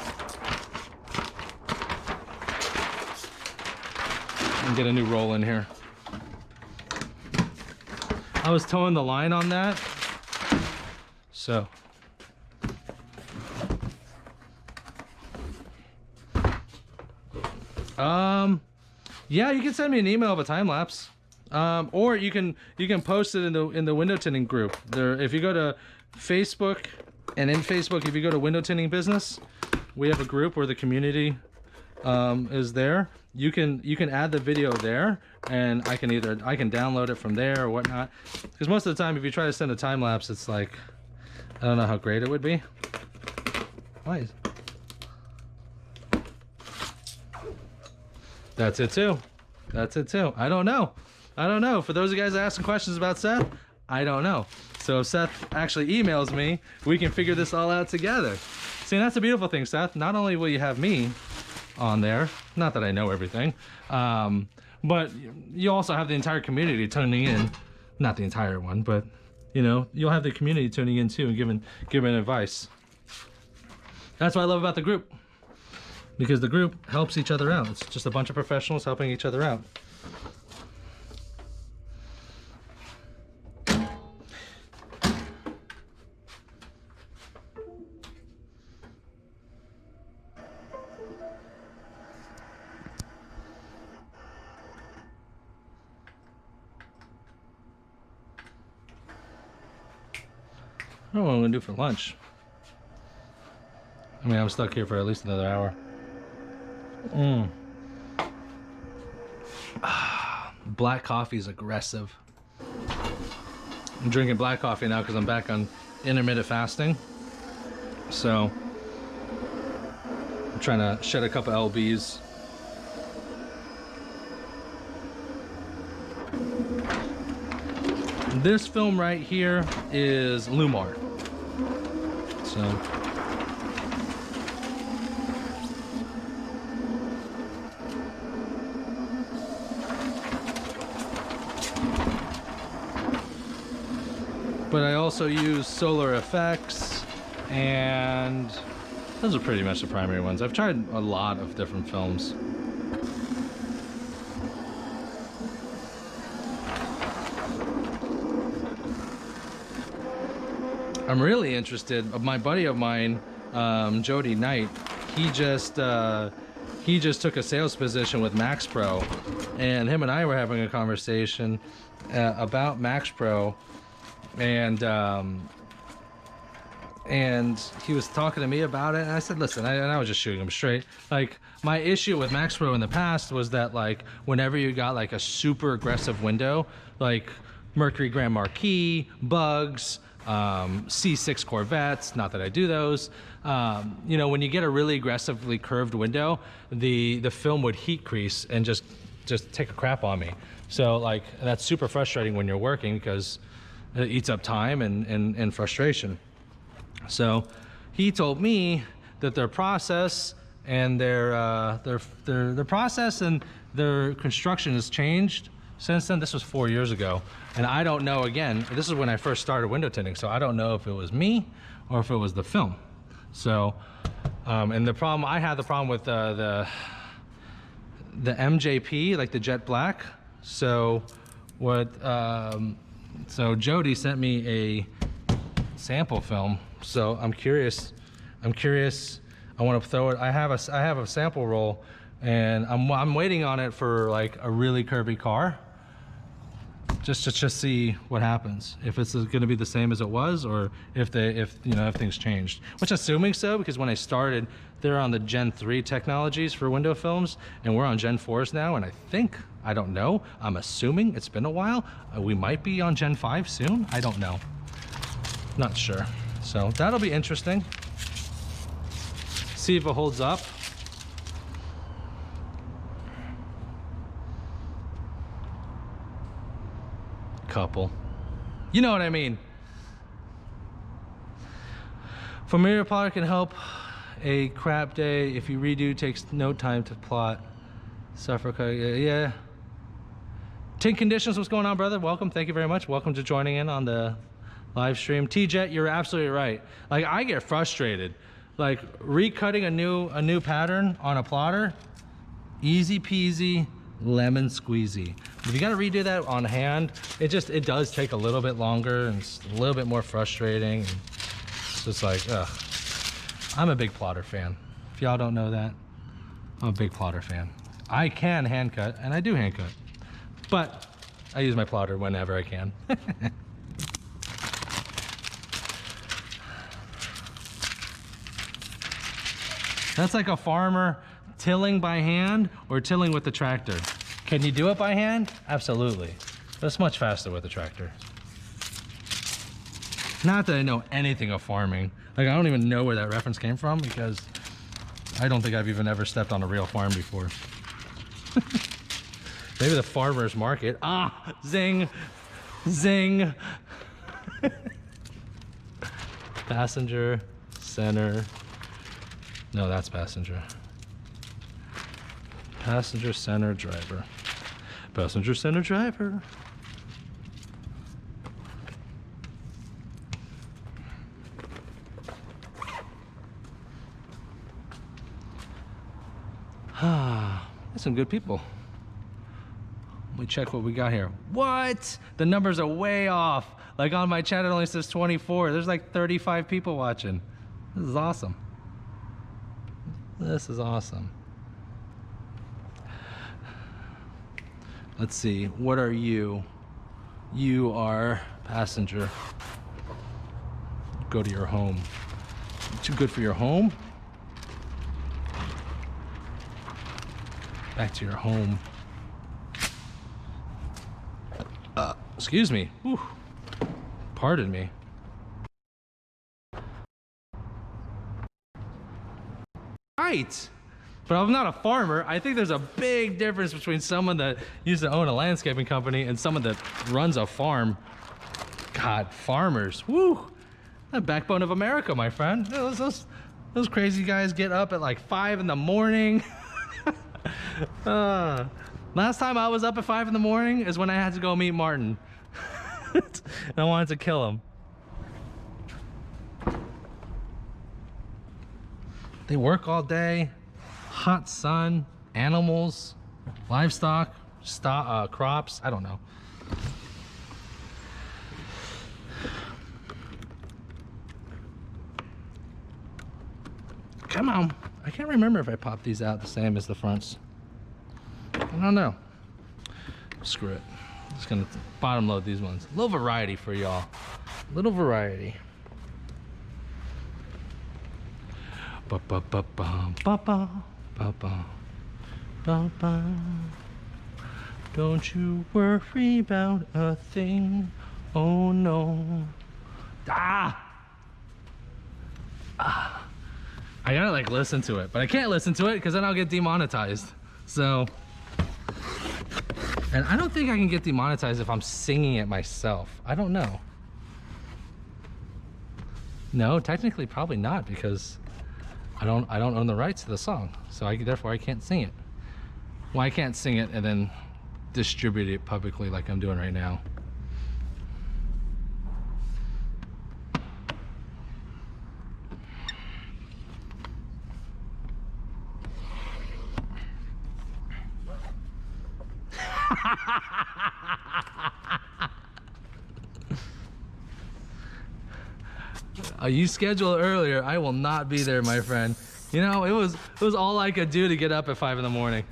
And get a new roll in here. I was towing the line on that, so. Yeah, you can send me an email of a time lapse. Or you can post it in the window tinting group. There, if you go to Facebook, and in Facebook, if you go to Window Tinting Business, we have a group where the community is there. You can add the video there, and I can download it from there or whatnot. Because most of the time, if you try to send a time lapse, it's like I don't know how great it would be. Why? That's it too. That's it too. I don't know. For those of you guys asking questions about Seth, I don't know. So if Seth actually emails me, we can figure this all out together. See, and that's the beautiful thing, Seth. Not only will you have me on there, not that I know everything, but you also have the entire community tuning in. Not the entire one, but you know, you'll have the community tuning in too and giving advice. That's what I love about the group. Because the group helps each other out. It's just a bunch of professionals helping each other out. I don't know what I'm gonna do for lunch. I mean, I'm stuck here for at least another hour. Black coffee is aggressive. I'm drinking black coffee now because I'm back on intermittent fasting. So I'm trying to shed a couple lbs. This film right here is Lumar. So but I also use Solar Effects, and those are pretty much the primary ones. I've tried a lot of different films. I'm really interested. My buddy of mine, Jody Knight, he just took a sales position with Max Pro, and him and I were having a conversation about Max Pro, and he was talking to me about it, and I said, listen, I was just shooting him straight. Like, my issue with Max Pro in the past was that, like, whenever you got like a super aggressive window, like Mercury Grand Marquis, Bugs, C6 Corvettes, not that I do those, you know, when you get a really aggressively curved window, the film would heat crease and just take a crap on me. So like, that's super frustrating when you're working because it eats up time and frustration. So he told me that their process and their process and their construction has changed since then. This was 4 years ago, and I don't know, again, this is when I first started window tinting, so I don't know if it was me or if it was the film. So And the problem, I had the problem with the MJP, like the jet black. So what, so Jody sent me a sample film. So I'm curious. I want to throw it. I have a sample roll, and I'm waiting on it for like a really curvy car, just to see what happens. If it's going to be the same as it was, or if things changed. Which assuming so, because when I started, they're on the Gen 3 technologies for window films, and we're on Gen 4s now. And I don't know. I'm assuming it's been a while. We might be on Gen 5 soon. I don't know. Not sure. So that'll be interesting. See if it holds up. Couple. You know what I mean. Familiar plotter can help a crap day. If you redo, takes no time to plot. Suffer. Yeah. Tint Conditions, what's going on, brother? Welcome. Thank you very much. Welcome to joining in on the live stream. T-Jet, you're absolutely right. Like, I get frustrated. Like, recutting a new pattern on a plotter, easy peasy, lemon squeezy. If you gotta redo that on hand, it does take a little bit longer, and it's a little bit more frustrating. It's just like, ugh. I'm a big plotter fan. If y'all don't know that, I'm a big plotter fan. I can hand cut, and I do hand cut, but I use my plotter whenever I can. That's like a farmer tilling by hand or tilling with the tractor. Can you do it by hand? Absolutely. But it's much faster with the tractor. Not that I know anything of farming. Like, I don't even know where that reference came from, because I don't think I've even ever stepped on a real farm before. Maybe the farmer's market. Ah, zing, zing. Passenger, center. No, that's passenger. Passenger center driver. Passenger center driver. Ah, that's some good people. Let me check what we got here. What? The numbers are way off. Like, on my chat it only says 24. There's like 35 people watching. This is awesome. This is awesome. Let's see, what are you? You are passenger. Go to your home. Too good for your home? Back to your home. Excuse me. Whew. Pardon me. Right. But I'm not a farmer. I think there's a big difference between someone that used to own a landscaping company and someone that runs a farm. God, farmers. Woo! The backbone of America, my friend. Those crazy guys get up at like 5 in the morning. Last time I was up at 5 in the morning is when I had to go meet Martin. And I wanted to kill him. They work all day, hot sun, animals, livestock, crops, I don't know. Come on. I can't remember if I popped these out the same as the fronts. I don't know. Screw it. I'm just gonna bottom load these ones. A little variety for y'all. A little variety. Don't you worry about a thing. Oh no. I gotta like listen to it, but I can't listen to it because then I'll get demonetized. So, and I don't think I can get demonetized if I'm singing it myself. I don't know. No, technically probably not, because I don't own the rights to the song, so therefore I can't sing it. Well, I can't sing it and then distribute it publicly like I'm doing right now. You schedule earlier, I will not be there, my friend. You know, it was all I could do to get up at 5 in the morning.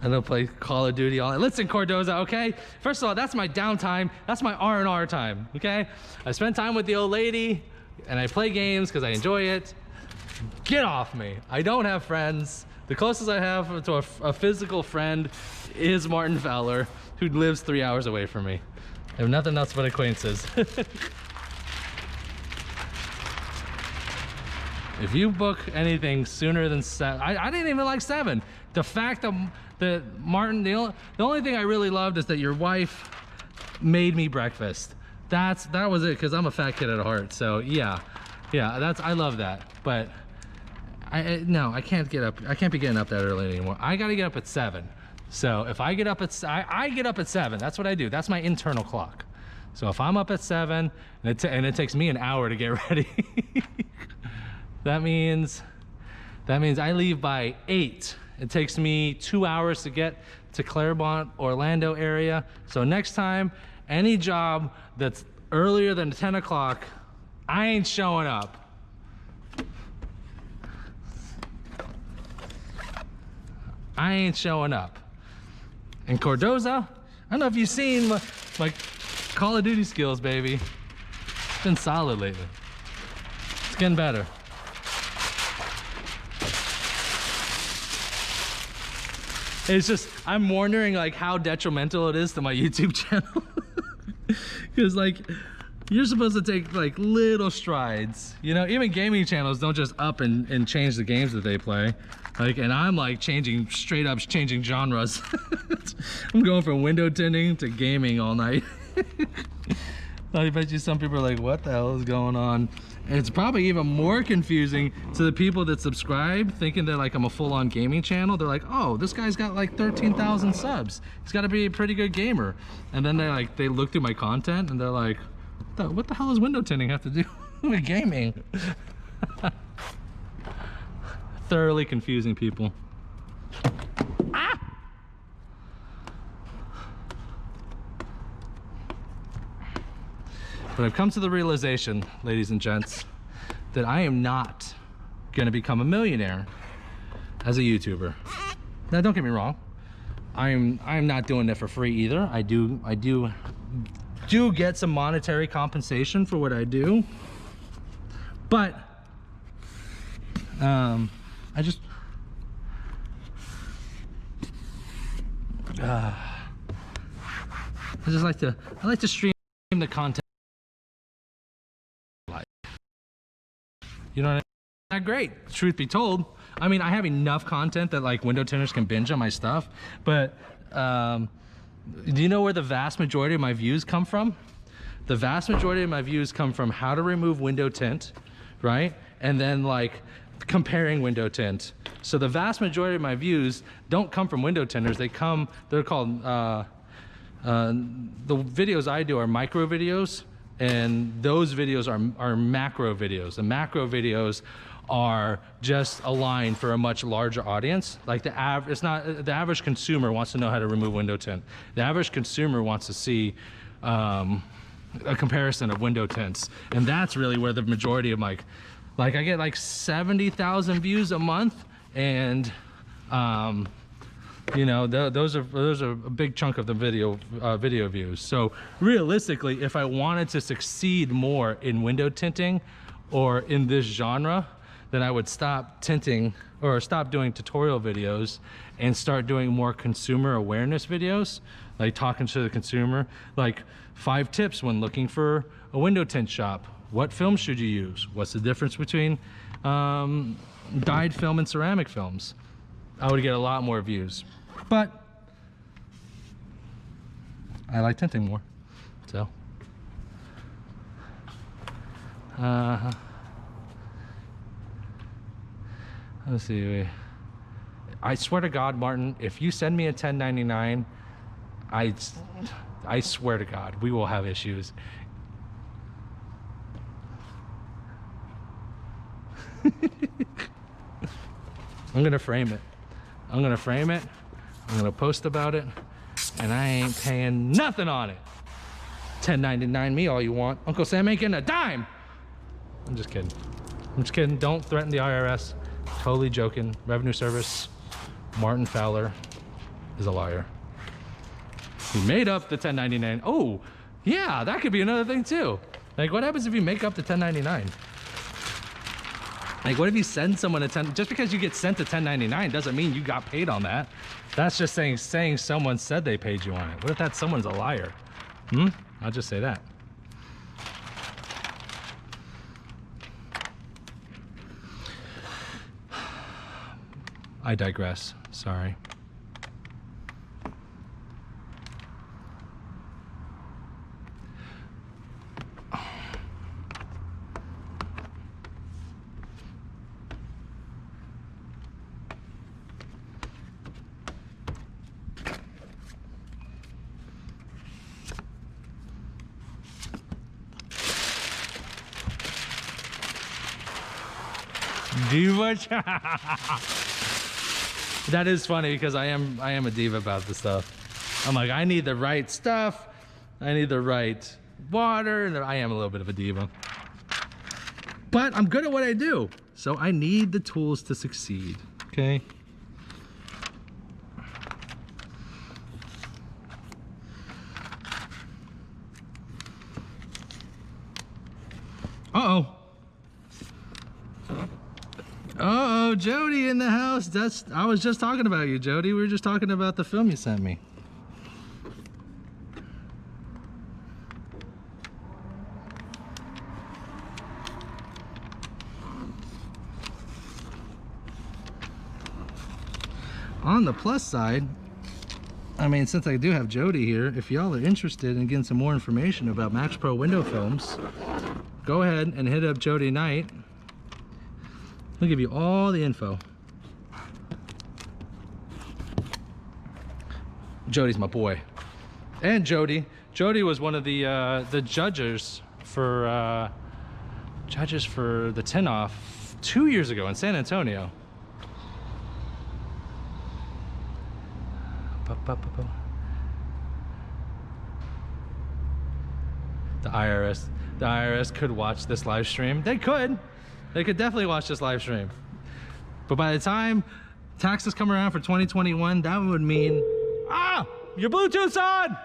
And they'll play Call of Duty all night. Listen, Cordoza, okay? First of all, that's my downtime. That's my R&R time, okay? I spend time with the old lady, and I play games because I enjoy it. Get off me. I don't have friends. The closest I have to a physical friend is Martin Fowler, who lives 3 hours away from me. I have nothing else but acquaintances. If you book anything sooner than 7, I didn't even like 7. The fact that Martin, the only thing I really loved is that your wife made me breakfast. That was it, because I'm a fat kid at heart. So yeah, I love that. But no, I can't get up. I can't be getting up that early anymore. I got to get up at 7. So if I get up at, I get up at 7. That's what I do. That's my internal clock. So if I'm up at 7 and it takes me an hour to get ready, that means I leave by 8. It takes me 2 hours to get to Claremont, Orlando area. So next time, any job that's earlier than 10 o'clock, I ain't showing up. I ain't showing up. And Cordoza, I don't know if you've seen my Call of Duty skills, baby. It's been solid lately. It's getting better. It's just, I'm wondering like how detrimental it is to my YouTube channel. Because like, you're supposed to take like little strides. You know, even gaming channels don't just up and change the games that they play. Like, and I'm like straight up changing genres. I'm going from window tinting to gaming all night. I bet you some people are like, what the hell is going on? And it's probably even more confusing to the people that subscribe, thinking that like I'm a full-on gaming channel. They're like, oh, this guy's got like 13,000 subs. He's got to be a pretty good gamer. And then they look through my content and they're like, what the hell does window tinting have to do with gaming? Thoroughly confusing people. Ah! But I've come to the realization, ladies and gents, that I am not going to become a millionaire as a YouTuber. Now, don't get me wrong. I'm not doing it for free either. I do get some monetary compensation for what I do. But I like to stream the content. You know what I mean? Not great, truth be told. I mean, I have enough content that like window tinters can binge on my stuff, but do you know where the vast majority of my views come from? The vast majority of my views come from how to remove window tint, right? And then like comparing window tint. So the vast majority of my views don't come from window tinters. They're called, the videos I do are micro videos, and those videos are macro videos. The macro videos are just aligned for a much larger audience. Like the average consumer wants to know how to remove window tint. The average consumer wants to see a comparison of window tints, and that's really where the majority of my, like I get like 70,000 views a month, and you know, those are a big chunk of the video views. So realistically, if I wanted to succeed more in window tinting or in this genre, then I would stop tinting or stop doing tutorial videos and start doing more consumer awareness videos, like talking to the consumer, like 5 tips when looking for a window tint shop. What film should you use? What's the difference between dyed film and ceramic films? I would get a lot more views. But I like tinting more, so. Let's see. I swear to God, Martin, if you send me a 1099, I swear to God, we will have issues. I'm gonna frame it. I'm gonna frame it. I'm gonna post about it, and I ain't paying nothing on it. $10.99 me all you want. Uncle Sam ain't getting a dime. I'm just kidding. I'm just kidding. Don't threaten the IRS. Totally joking. Revenue Service. Martin Fowler is a liar. He made up the $10.99. Oh, yeah, that could be another thing too. Like, what happens if you make up the $10.99? Like, what if you send someone a just because you get sent a $10.99 doesn't mean you got paid on that. That's just saying someone said they paid you on it. What if that someone's a liar? I'll just say that. I digress. Sorry. Diva. That is funny because I am a diva about this stuff. I'm like, I need the right stuff. I need the right water. And I am a little bit of a diva. But I'm good at what I do. So I need the tools to succeed. Okay. Uh-oh. Uh-oh, Jody in the house. I was just talking about you, Jody. We were just talking about the film you sent me. On the plus side, I mean, since I do have Jody here, if y'all are interested in getting some more information about Max Pro window films, go ahead and hit up Jody Knight. He'll give you all the info. Jody's my boy. And Jody was one of the judges for the Tint Off 2 years ago in San Antonio. The IRS could watch this live stream. They could definitely watch this live stream. But by the time taxes come around for 2021, that would mean, your Bluetooth's on!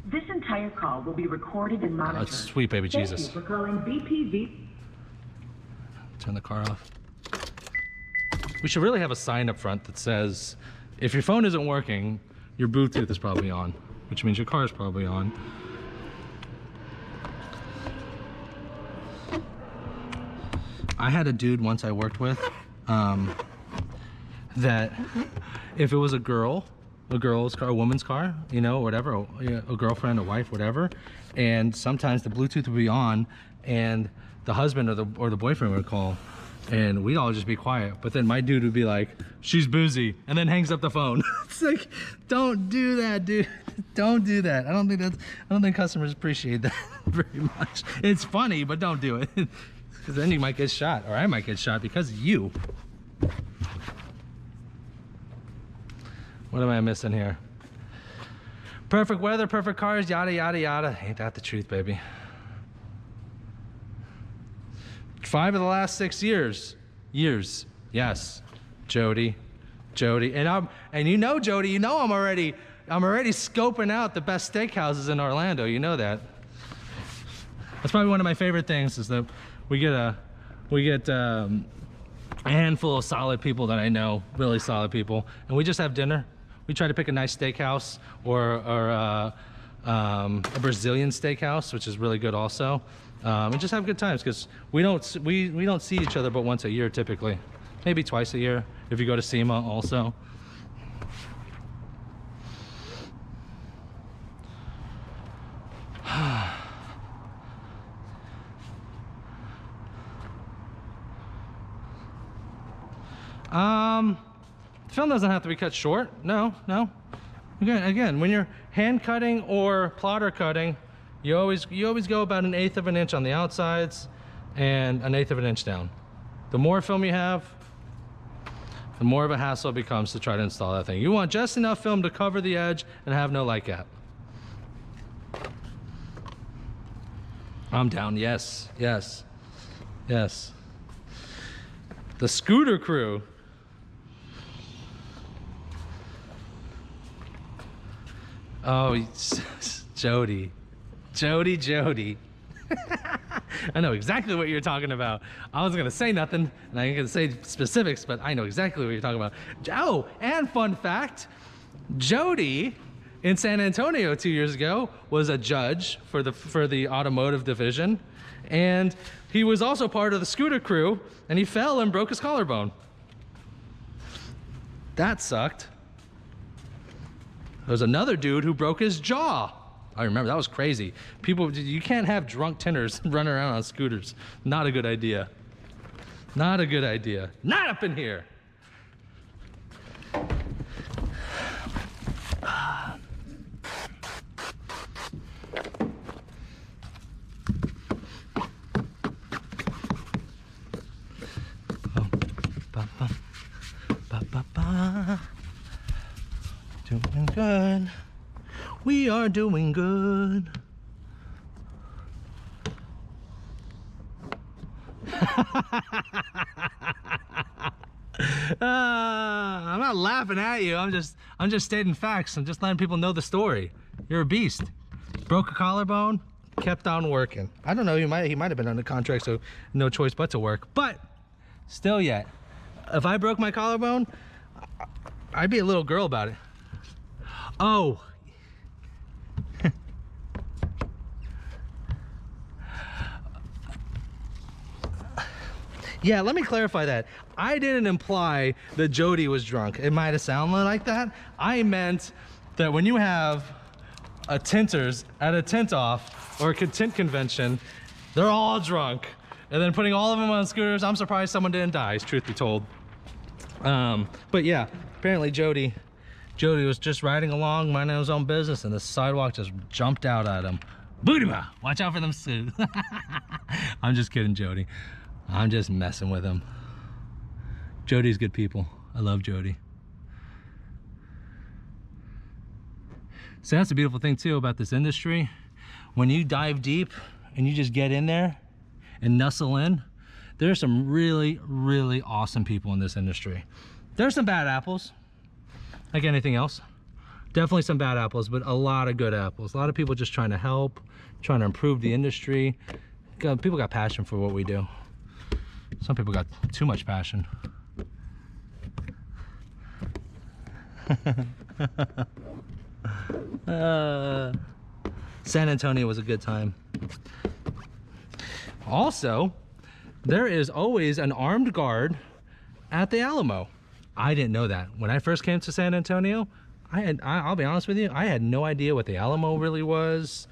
This entire call will be recorded and monitored. Oh, sweet baby Jesus. Thank you for calling BPV. Turn the car off. We should really have a sign up front that says, if your phone isn't working, your Bluetooth is probably on, which means your car is probably on. I had a dude once I worked with that if it was a girl's car, a woman's car, you know, whatever, a girlfriend, a wife, whatever, and sometimes the Bluetooth would be on and the husband or the boyfriend would call and we'd all just be quiet, but then my dude would be like, she's busy, and then hangs up the phone. It's like, don't do that, dude. Don't do that. I don't think customers appreciate that very much. It's funny, but don't do it. Because then you might get shot, or I might get shot because of you. What am I missing here? Perfect weather, perfect cars, yada, yada, yada. Ain't that the truth, baby? 5 of the last 6 years. Yes. Jody. And you know, Jody, you know I'm already scoping out the best steakhouses in Orlando. You know that. That's probably one of my favorite things is that we get a handful of solid people that I know, really solid people, and we just have dinner. We try to pick a nice steakhouse or a Brazilian steakhouse, which is really good also, and just have good times because we don't see each other but once a year typically, maybe twice a year if you go to SEMA also. Film doesn't have to be cut short. No. Again, when you're hand cutting or plotter cutting, you always go about 1/8 of an inch on the outsides and 1/8 of an inch down. The more film you have, the more of a hassle it becomes to try to install that thing. You want just enough film to cover the edge and have no light gap. I'm down. Yes, yes, yes. The scooter crew. Oh, Jody. Jody. I know exactly what you're talking about. I was gonna say nothing, and I ain't gonna say specifics, but I know exactly what you're talking about. Oh, and fun fact, Jody in San Antonio 2 years ago was a judge for the automotive division, and he was also part of the scooter crew, and he fell and broke his collarbone. That sucked. There was another dude who broke his jaw. I remember, that was crazy. People, you can't have drunk tinters running around on scooters. Not a good idea. Not a good idea. Not up in here. Doing good. We are doing good. I'm not laughing at you. I'm just stating facts. I'm just letting people know the story. You're a beast. Broke a collarbone, kept on working. I don't know. He might have been under contract, so no choice but to work. But still, yet, if I broke my collarbone, I'd be a little girl about it. Oh. Yeah, let me clarify that. I didn't imply that Jody was drunk. It might have sounded like that. I meant that when you have a tinters at a tint off or a tint convention, they're all drunk. And then putting all of them on scooters, I'm surprised someone didn't die, truth be told. But yeah, apparently Jody was just riding along, minding his own business, and the sidewalk just jumped out at him. Booty-ba! Watch out for them suits. I'm just kidding, Jody. I'm just messing with him. Jody's good people. I love Jody. So that's the beautiful thing too about this industry. When you dive deep and you just get in there and nuzzle in, there's some really, really awesome people in this industry. There's some bad apples, like anything else. Definitely some bad apples, but a lot of good apples. A lot of people just trying to help, trying to improve the industry. People got passion for what we do. Some people got too much passion. San Antonio was a good time. Also, there is always an armed guard at the Alamo. I didn't know that. When I first came to San Antonio, I'll be honest with you, I had no idea what the Alamo really was.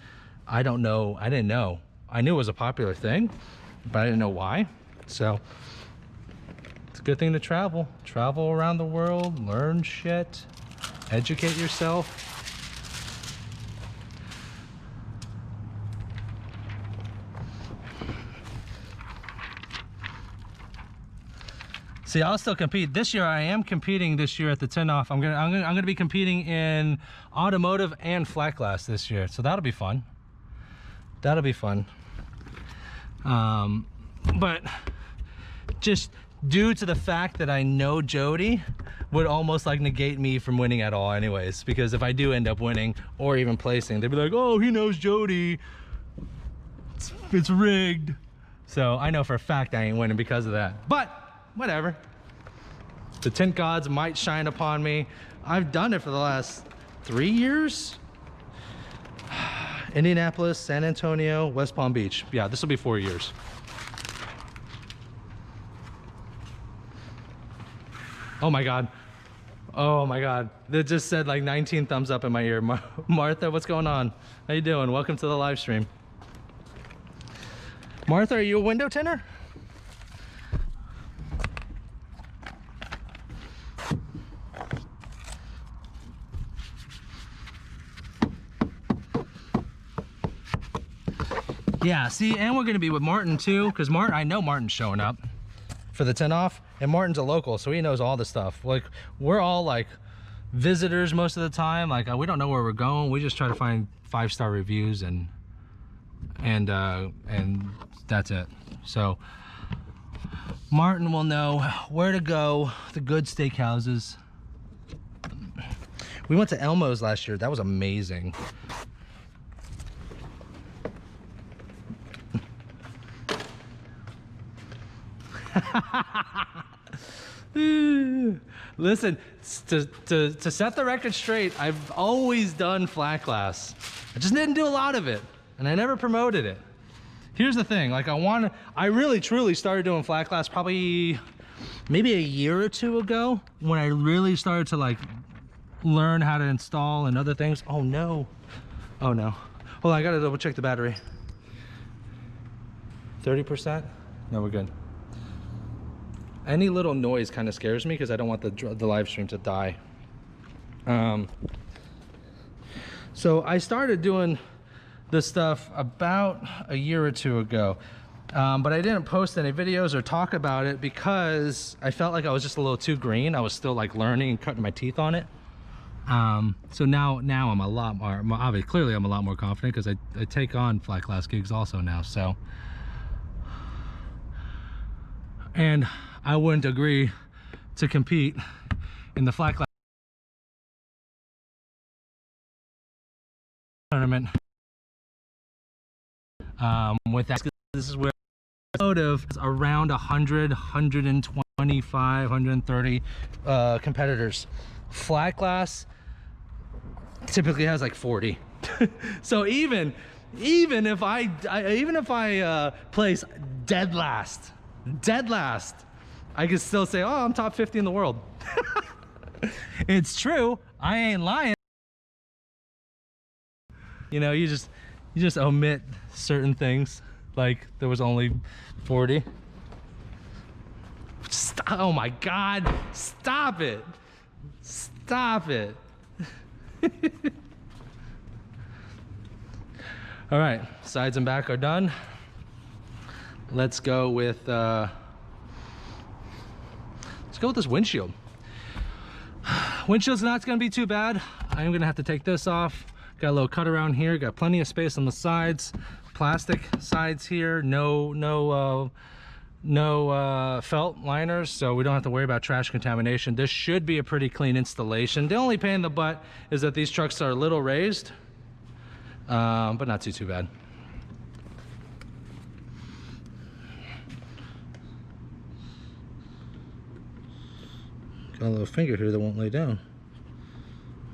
I didn't know. I knew it was a popular thing, but I didn't know why. So it's a good thing to travel around the world, learn shit, educate yourself. See, I'll still compete this year. I am competing this year at the Tint Off. I'm gonna be competing in automotive and flat glass this year, so that'll be fun. That'll be fun. But just due to the fact that I know Jody would almost like negate me from winning at all anyways, because if I do end up winning or even placing, they'd be like, oh, he knows Jody, it's rigged. So I know for a fact I ain't winning because of that, but whatever. The tint gods might shine upon me. I've done it for the last 3 years. Indianapolis, San Antonio, West Palm Beach. Yeah, this will be 4 years. Oh my God. Oh my God. It just said like 19 thumbs up in my ear. Martha, what's going on? How you doing? Welcome to the live stream. Martha, are you a window tinter? Yeah, see, and we're gonna be with Martin too, because I know Martin's showing up. for the tint off, and Martin's a local, so he knows all the stuff. Like, we're all like visitors most of the time. Like, we don't know where we're going. We just try to find 5-star reviews and that's it. So Martin will know where to go, the good steakhouses. We went to Elmo's last year. That was amazing. Listen, to set the record straight, I've always done flat glass. I just didn't do a lot of it, and I never promoted it. Here's the thing, like I really truly started doing flat glass probably maybe a year or two ago, when I really started to like learn how to install and other things. Oh no. Oh no. Hold on, I gotta double check the battery. 30%? No, we're good. Any little noise kind of scares me because I don't want the live stream to die. So I started doing this stuff about a year or two ago, but I didn't post any videos or talk about it because I felt like I was just a little too green. I was still like learning and cutting my teeth on it. So now I'm a lot more, obviously, clearly I'm a lot more confident because I take on flat glass gigs also now. So, and I wouldn't agree to compete in the flat glass tournament with that. This is where motive is around 100, 125, 130 competitors. Flat glass typically has like 40. So even if I place dead last, I can still say, oh, I'm top 50 in the world. It's true. I ain't lying. You know, you just omit certain things. Like there was only 40. Stop, oh my God, stop it. Stop it. All right, sides and back are done. Let's go with this windshield. Windshield's not gonna be too bad. I'm gonna have to take this off. Got a little cut around here, got plenty of space on the sides. Plastic sides here, no felt liners, so we don't have to worry about trash contamination. This should be a pretty clean installation. The only pain in the butt is that these trucks are a little raised, but not too bad. Got a little finger here that won't lay down.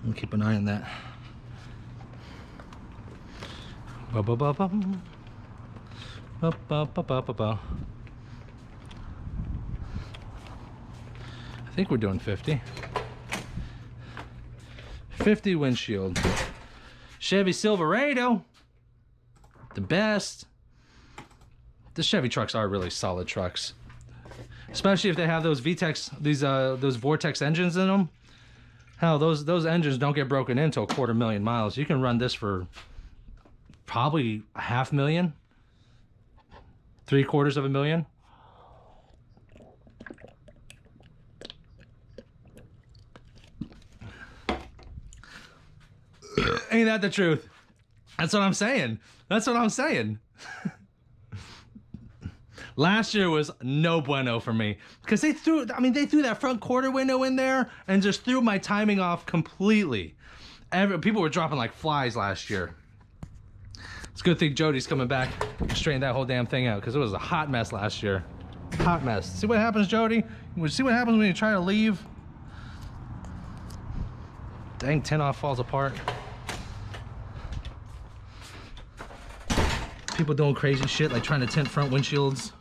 I'll keep an eye on that. Ba ba ba ba. Ba ba ba ba ba ba. I think we're doing 50. 50 windshield. Chevy Silverado, the best. The Chevy trucks are really solid trucks, especially if they have those VTEX, those Vortex engines in them. Hell, those engines don't get broken into a 250,000 miles. You can run this for probably 500,000, 750,000. Ain't that the truth? That's what I'm saying. That's what I'm saying. Last year was no bueno for me because they threw that front quarter window in there and just threw my timing off completely. People were dropping like flies last year. It's a good thing Jody's coming back to straighten that whole damn thing out because it was a hot mess last year. Hot mess. See what happens, Jody? See what happens when you try to leave? Dang, tint off falls apart. People doing crazy shit like trying to tint front windshields.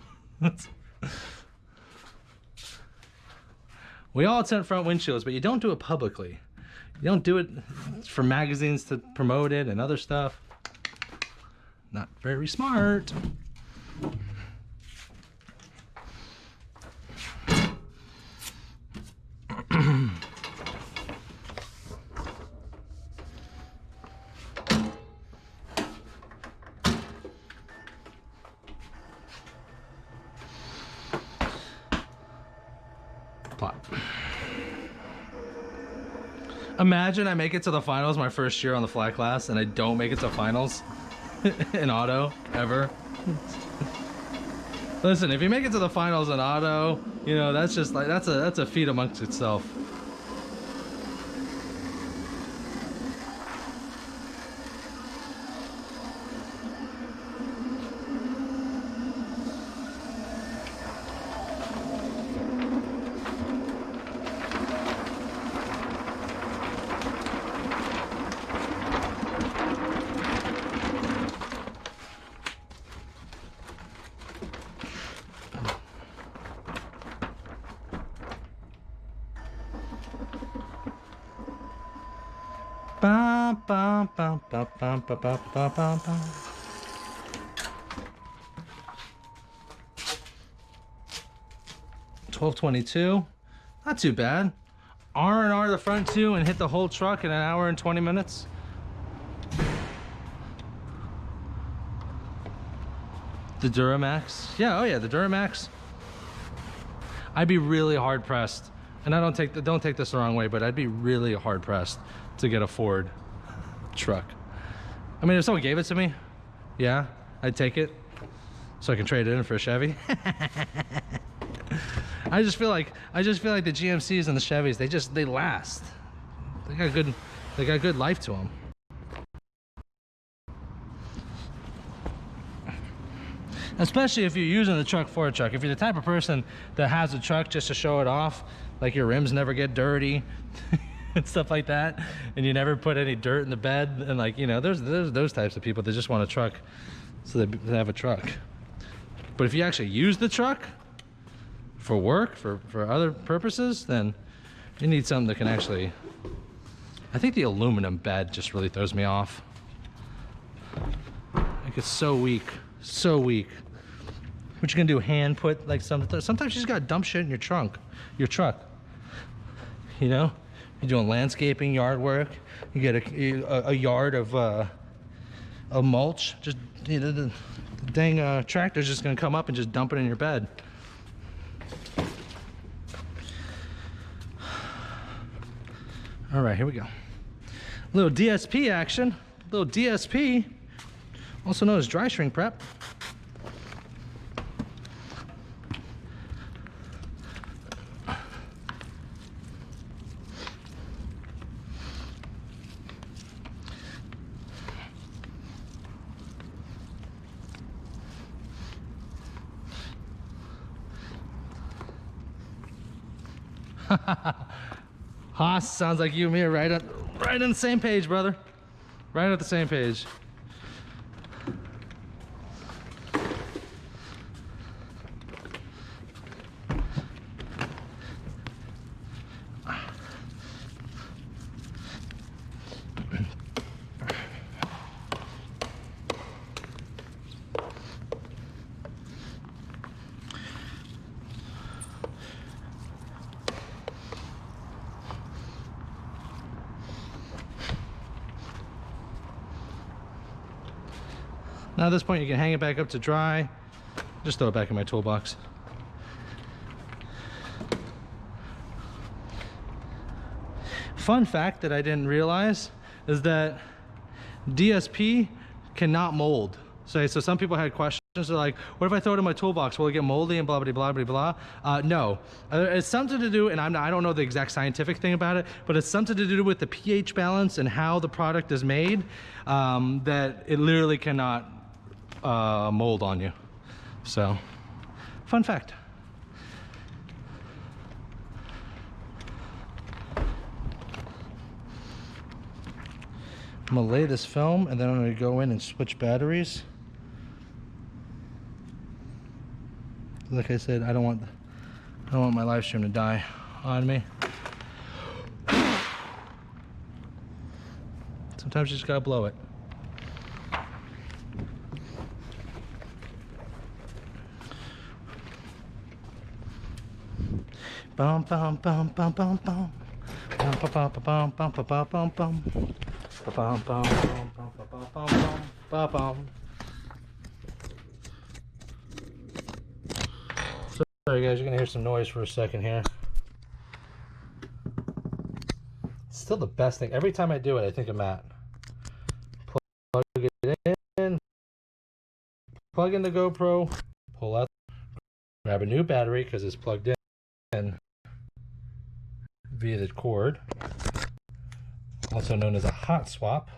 We all tint front windshields, but you don't do it publicly. You don't do it for magazines to promote it and other stuff. Not very smart. Plop. Imagine I make it to the finals my first year on the flat class and I don't make it to finals in auto ever. Listen, if you make it to the finals in auto, you know, that's just like, that's a feat amongst itself. Bum, bum, bum, bum, bum, bum, bum, bum, bum, bum. $12.22, not too bad. R&R the front two and hit the whole truck in an hour and 20 minutes. The Duramax, yeah, oh yeah, the Duramax. I'd be really hard pressed, and I don't take this the wrong way, but I'd be really hard pressed to get a Ford truck. I mean, if someone gave it to me, yeah, I'd take it so I can trade it in for a Chevy. I just feel like the GMCs and the Chevys, they last. They got good life to them. Especially if you're using the truck for a truck. If you're the type of person that has a truck just to show it off, like your rims never get dirty and stuff like that, and you never put any dirt in the bed, and like, you know, there's those types of people that just want a truck so they have a truck. But if you actually use the truck for work, for other purposes, then you need something that can actually, I think the aluminum bed just really throws me off. Like, it's so weak, so weak. What you gonna do, hand put like sometimes you just gotta dump shit in your truck, you know? You're doing landscaping, yard work, you get a yard of mulch, just, you know, the dang tractor's just gonna come up and just dump it in your bed. All right, here we go. A little DSP action, a little DSP, also known as dry shrink prep. Haas, sounds like you and me are right on the same page, brother. Right at the same page. Now at this point you can hang it back up to dry. Just throw it back in my toolbox. Fun fact that I didn't realize is that DSP cannot mold. So some people had questions. They're like, what if I throw it in my toolbox? Will it get moldy and blah, blah, blah, blah, blah? No. It's something to do, and I don't know the exact scientific thing about it, but it's something to do with the pH balance and how the product is made, that it literally cannot mold on you. So, fun fact. I'm gonna lay this film and then I'm gonna go in and switch batteries. Like I said, I don't want my live stream to die on me. Sometimes you just gotta blow it. Bum bum bum bum bum bum. Bum bum bum bum bum bum bum bum. Bum bum bum bum bum bum bum bum. Sorry guys, you're gonna hear some noise for a second here. still the best thing. Every time I do it, I think of Matt. Plug it in, plug in the GoPro, pull out, grab a new battery because it's plugged in via the cord, also known as a hot swap.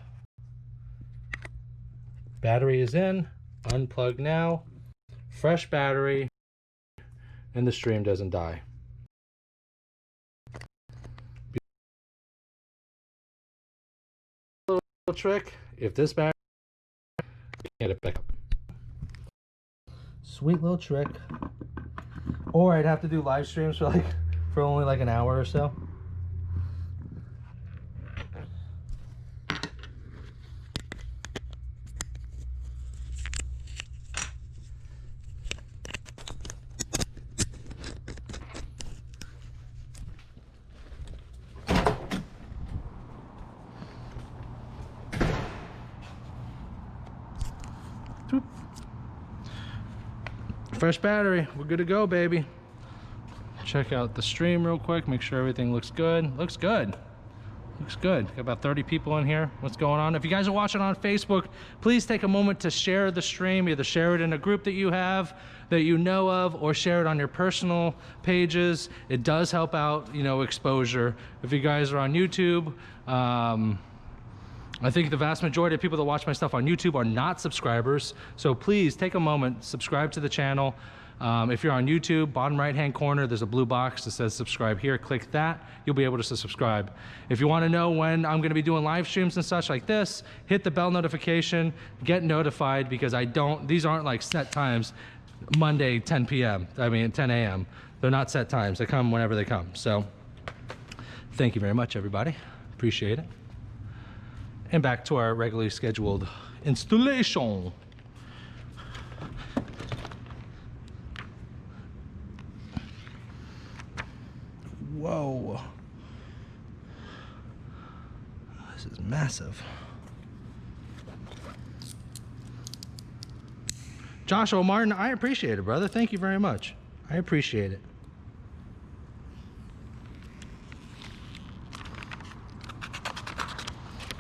Battery is in, unplug now, fresh battery, and the stream doesn't die. Little trick, if this battery, you can't get it back up. Sweet little trick. Or I'd have to do live streams for only like an hour or so. Fresh battery, we're good to go, baby. Check out the stream real quick, make sure everything looks good. Looks good. Looks good. Got about 30 people in here. What's going on? If you guys are watching on Facebook, please take a moment to share the stream. Either share it in a group that you have, that you know of, or share it on your personal pages. It does help out, you know, exposure. If you guys are on YouTube, I think the vast majority of people that watch my stuff on YouTube are not subscribers. So please take a moment, subscribe to the channel. If you're on YouTube, bottom right-hand corner, there's a blue box that says subscribe here. Click that, you'll be able to subscribe. If you want to know when I'm going to be doing live streams and such like this, hit the bell notification, get notified, because these aren't like set times. Monday, 10 a.m. They're not set times. They come whenever they come. So thank you very much, everybody. Appreciate it. And back to our regularly scheduled installation. Whoa. This is massive. Joshua Martin, I appreciate it, brother. Thank you very much. I appreciate it.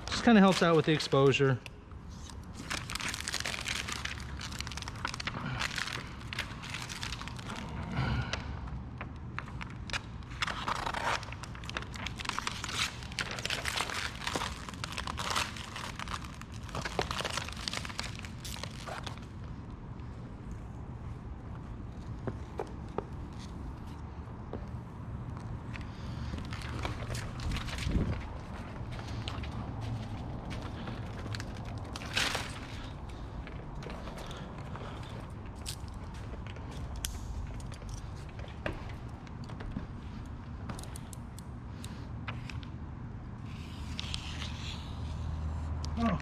Just kind of helps out with the exposure. Oh.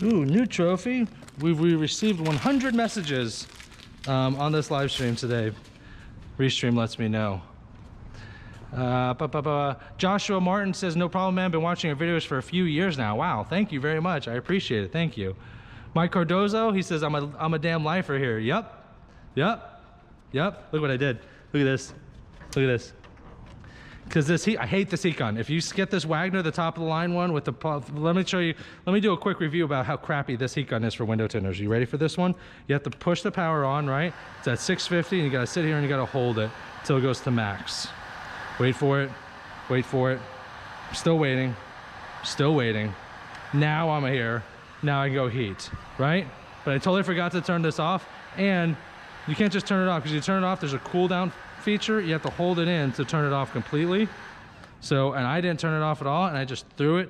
Ooh, new trophy. We received 100 messages on this live stream today. Restream lets me know. Joshua Martin says, no problem, man. Been watching your videos for a few years now. Wow, thank you very much. I appreciate it. Thank you. Mike Cardozo, he says, I'm a damn lifer here. Yep. Look what I did. Look at this. Look at this. Because this heat, I hate this heat gun. If you get this Wagner, the top of the line one with the, let me show you, let me do a quick review about how crappy this heat gun is for window tinters. You ready for this one? You have to push the power on, right? It's at 650 and you gotta sit here and you gotta hold it until it goes to max. Wait for it, wait for it. Still waiting, still waiting. Now I'm here, now I go heat, right? But I totally forgot to turn this off, and you can't just turn it off, because you turn it off, there's a cool down feature. You have to hold it in to turn it off completely. So, and I didn't turn it off at all, and I just threw it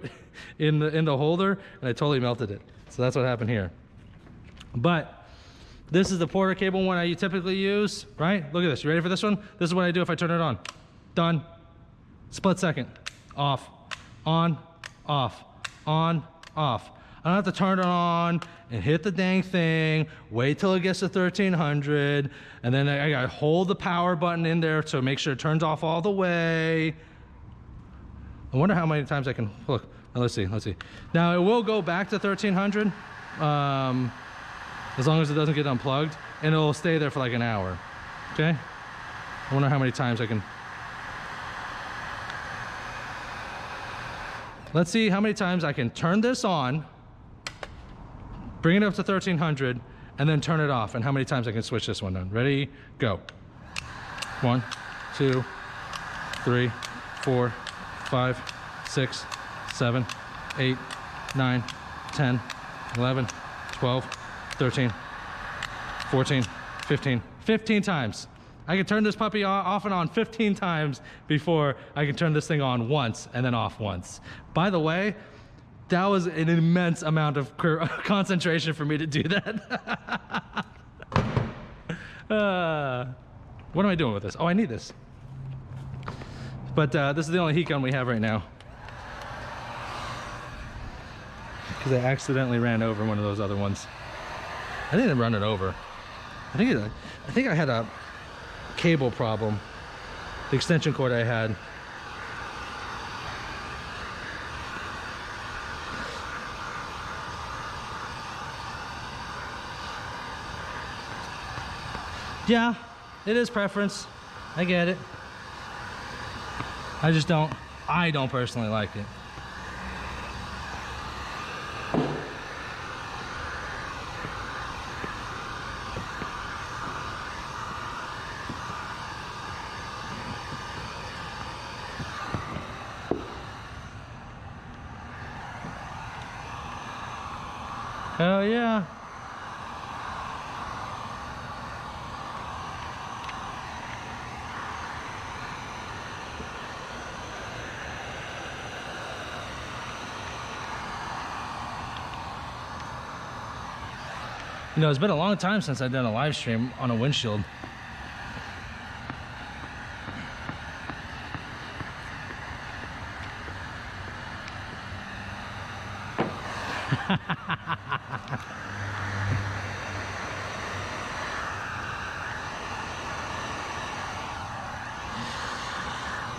in the holder, and I totally melted it. So that's what happened here. But this is the Porter cable one I typically use, right? Look at this. You ready for this one? This is what I do if I turn it on. Done. Split second. Off. On. Off. On. Off. I don't have to turn it on and hit the dang thing, wait till it gets to 1300, and then I gotta hold the power button in there to make sure it turns off all the way. I wonder how many times I can, look, Let's see. Now it will go back to 1300 as long as it doesn't get unplugged, and it'll stay there for like an hour. Okay. I wonder how many times I can. Let's see how many times I can turn this on, bring it up to 1300, and then turn it off, and how many times I can switch this one on. Ready, go. 1, 2, 3, 4, 5, 6, 7, 8, 9, 10, 11, 12, 13, 14, 15. 15 times. I can turn this puppy off and on 15 times before I can turn this thing on once and then off once. By the way, that was an immense amount of concentration for me to do that. What am I doing with this? Oh, I need this. But this is the only heat gun we have right now. Because I accidentally ran over one of those other ones. I didn't run it over. I think I had a cable problem. The extension cord I had. Yeah, it is preference. I get it. I don't personally like it. Hell yeah. You know, it's been a long time since I've done a live stream on a windshield.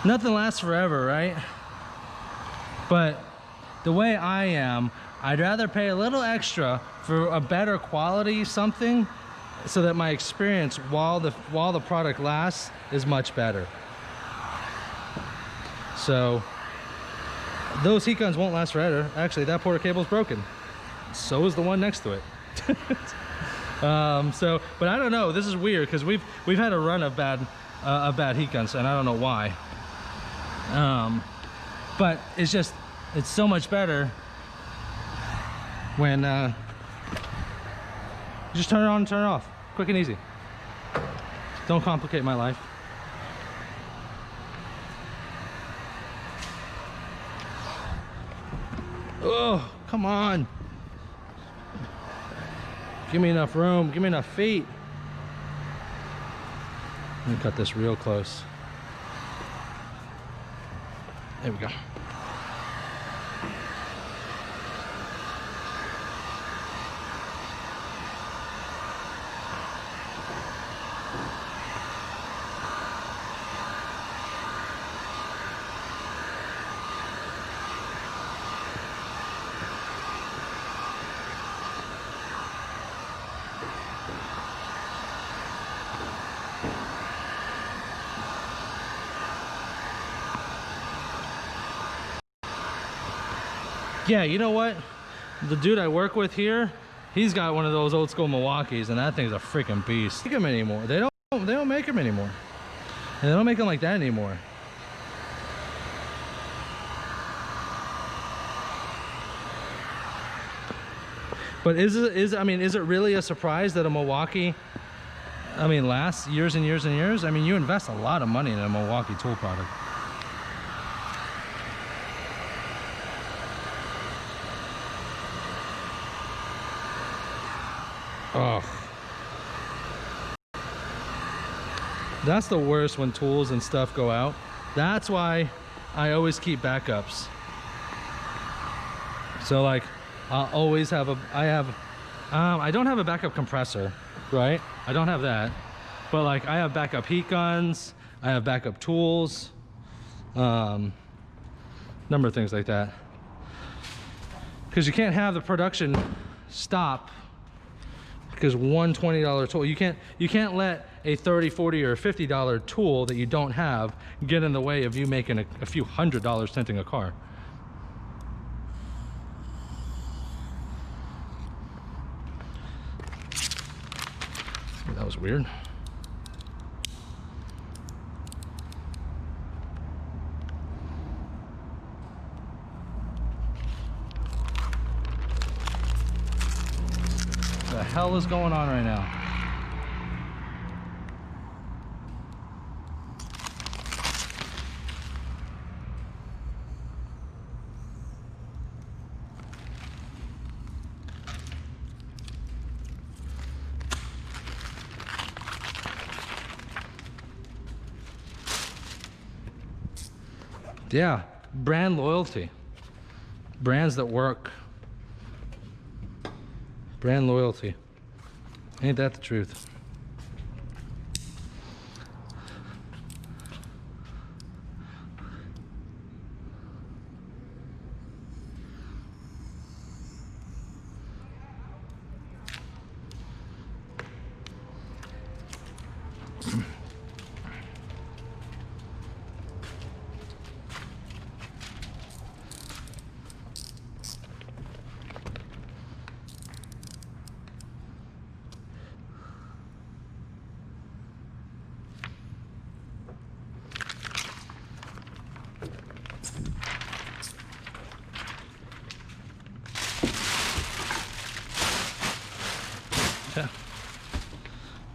Nothing lasts forever, right? But the way I am, I'd rather pay a little extra for a better quality something so that my experience while the product lasts is much better. So those heat guns won't last forever. Actually, that porter cable is broken. So is the one next to it. But I don't know. This is weird because we've had a run of bad heat guns, and I don't know why. But it's so much better when you just turn it on and turn it off, quick and easy. Don't complicate my life. Oh, come on. Give me enough room, give me enough feet. Let me cut this real close. There we go. Yeah, you know what? The dude I work with here, he's got one of those old school Milwaukees, and that thing's a freaking beast. They don't make them anymore. They don't make them anymore. And they don't make them like that anymore. But is it really a surprise that a Milwaukee, lasts years and years and years? I mean, you invest a lot of money in a Milwaukee tool product. Oh, that's the worst when tools and stuff go out. That's why I always keep backups. So like, I'll always have I don't have a backup compressor, right? I don't have that, but like I have backup heat guns, I have backup tools, number of things like that. because you can't have the production stop because one $20 tool, you can't let a $30, $40, or $50 tool that you don't have get in the way of you making a few $100s tinting a car. That was weird. What the hell is going on right now? Yeah, brand loyalty. Brands that work. Brand loyalty. Ain't that the truth?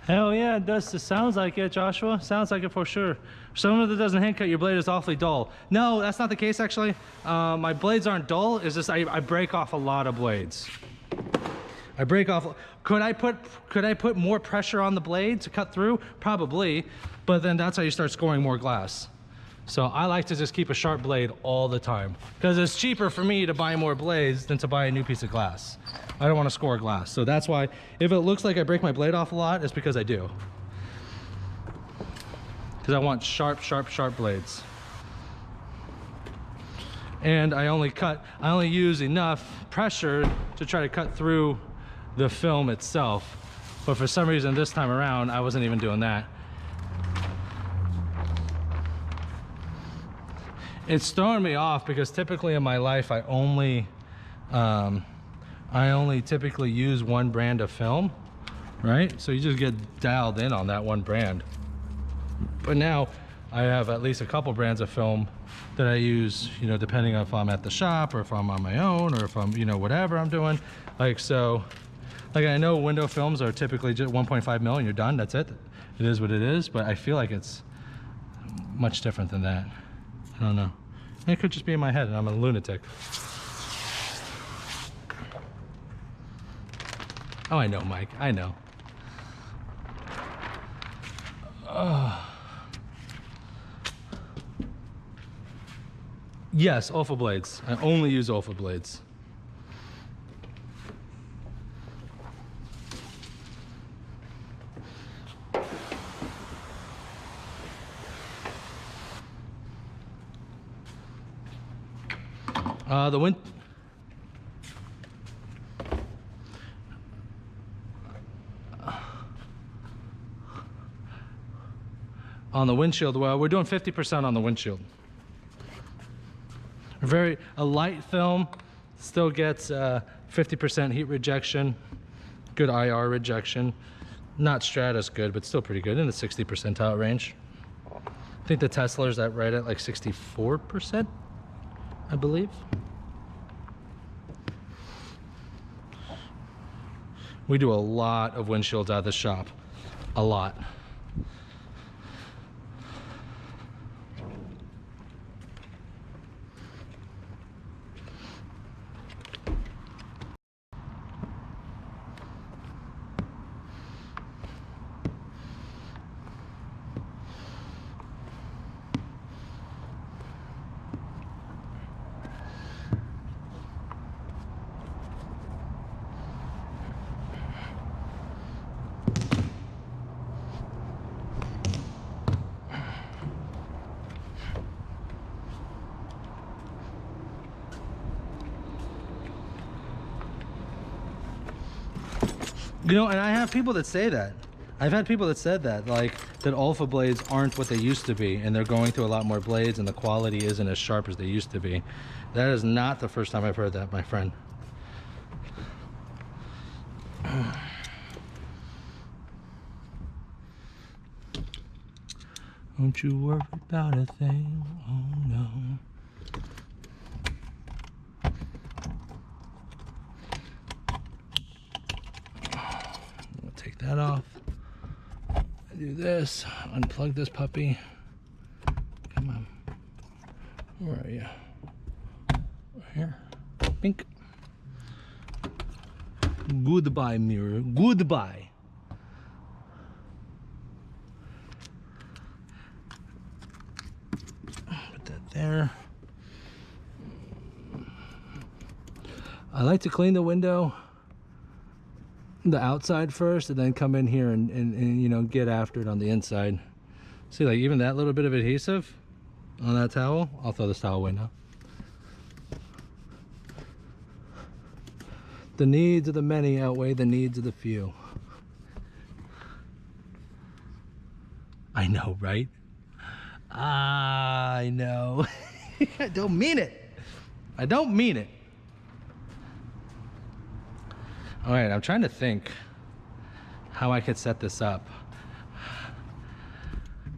Hell yeah, it does. It sounds like it, Joshua. Sounds like it for sure. Someone that doesn't hand cut your blade is awfully dull. No, that's not the case actually. My blades aren't dull. It's just I break off a lot of blades. I break off. Could I put more pressure on the blade to cut through? Probably, but then that's how you start scoring more glass. So I like to just keep a sharp blade all the time because it's cheaper for me to buy more blades than to buy a new piece of glass. I don't want to score glass. So that's why if it looks like I break my blade off a lot, it's because I do. Because I want sharp, sharp, sharp blades. And I only use enough pressure to try to cut through the film itself. But for some reason this time around, I wasn't even doing that. It's throwing me off because typically in my life I only typically use one brand of film, right? So you just get dialed in on that one brand. But now I have at least a couple brands of film that I use, you know, depending on if I'm at the shop or if I'm on my own or if I'm, you know, whatever I'm doing. Like, so, like I know window films are typically just 1.5 mil and you're done, that's it. It is what it is, but I feel like it's much different than that. I don't know. It could just be in my head and I'm a lunatic. Oh, I know, Mike. I know. Yes, Olfa blades. I only use Olfa blades. On the windshield, well, we're doing 50% on the windshield. A light film still gets 50% heat rejection, good IR rejection. Not Stratus good, but still pretty good in the 60 percentile range. I think the Tesla's right at like 64%, I believe. We do a lot of windshields out of the shop, a lot. You know, and I have people that say that. I've had people that said that, like, that Alpha blades aren't what they used to be, and they're going through a lot more blades, and the quality isn't as sharp as they used to be. That is not the first time I've heard that, my friend. Don't you worry about a thing, oh no. We'll take that off. Do this, unplug this puppy. Come on. Where are you? Right here. Pink. Goodbye, mirror. Goodbye. Put that there. I like to clean the window, the outside first, and then come in here and you know, get after it on the inside. See, like, even that little bit of adhesive on that towel. I'll throw this towel away now. The needs of the many outweigh the needs of the few. I know, right? I know. I don't mean it. I don't mean it. All right, I'm trying to think how I could set this up.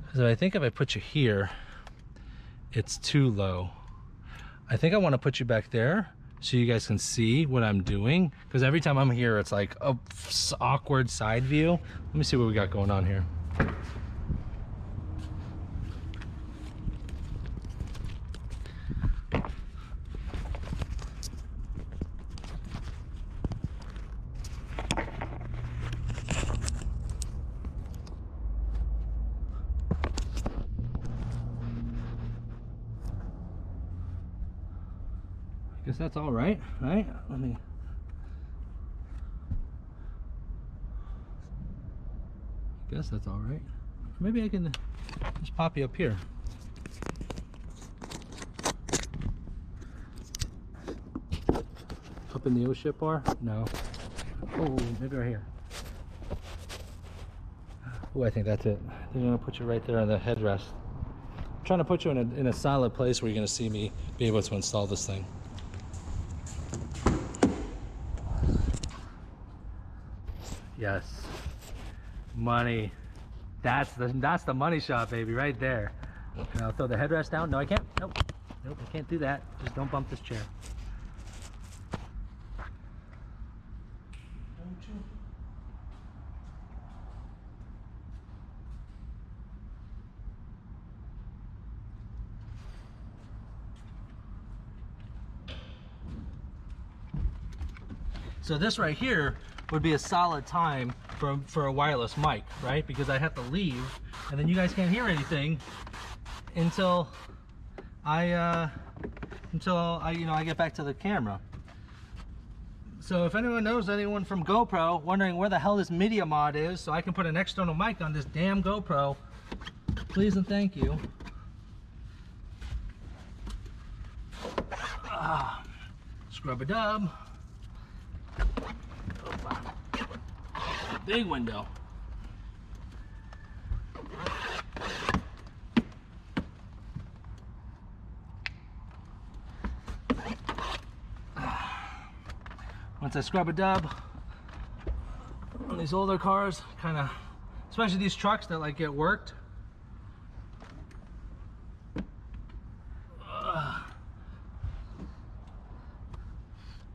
Because I think if I put you here, it's too low. I think I want to put you back there so you guys can see what I'm doing. Because every time I'm here, it's like a awkward side view. Let me see what we got going on here. Guess that's all right, right? Let me. Guess that's all right. Maybe I can just pop you up here. Up in the O-ship bar? No. Oh, maybe right here. Oh, I think that's it. I'm gonna put you right there on the headrest. I'm trying to put you in a solid place where you're gonna see me be able to install this thing. Yes, money. That's the money shot, baby, right there. And I'll throw the headrest down. No, I can't. Nope, nope, I can't do that. Just don't bump this chair. Don't you? So this right here would be a solid time for a wireless mic, right? Because I have to leave, and then you guys can't hear anything until I get back to the camera. So if anyone knows anyone from GoPro wondering where the hell this media mod is, so I can put an external mic on this damn GoPro, please and thank you. Scrub a dub. Big window. Once I scrub a dub on these older cars, kind of, especially these trucks that like get worked.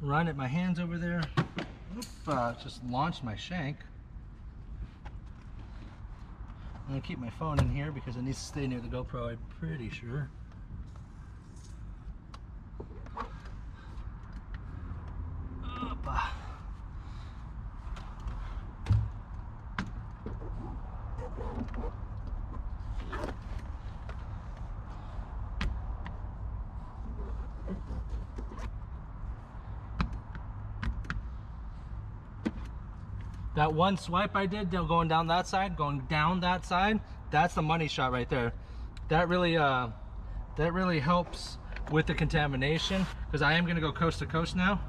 Run at my hands over there. Oop, just launched my shank. I'm gonna keep my phone in here because it needs to stay near the GoPro, I'm pretty sure. That one swipe I did going down that side, that's the money shot right there. That really helps with the contamination, because I am gonna go coast to coast now.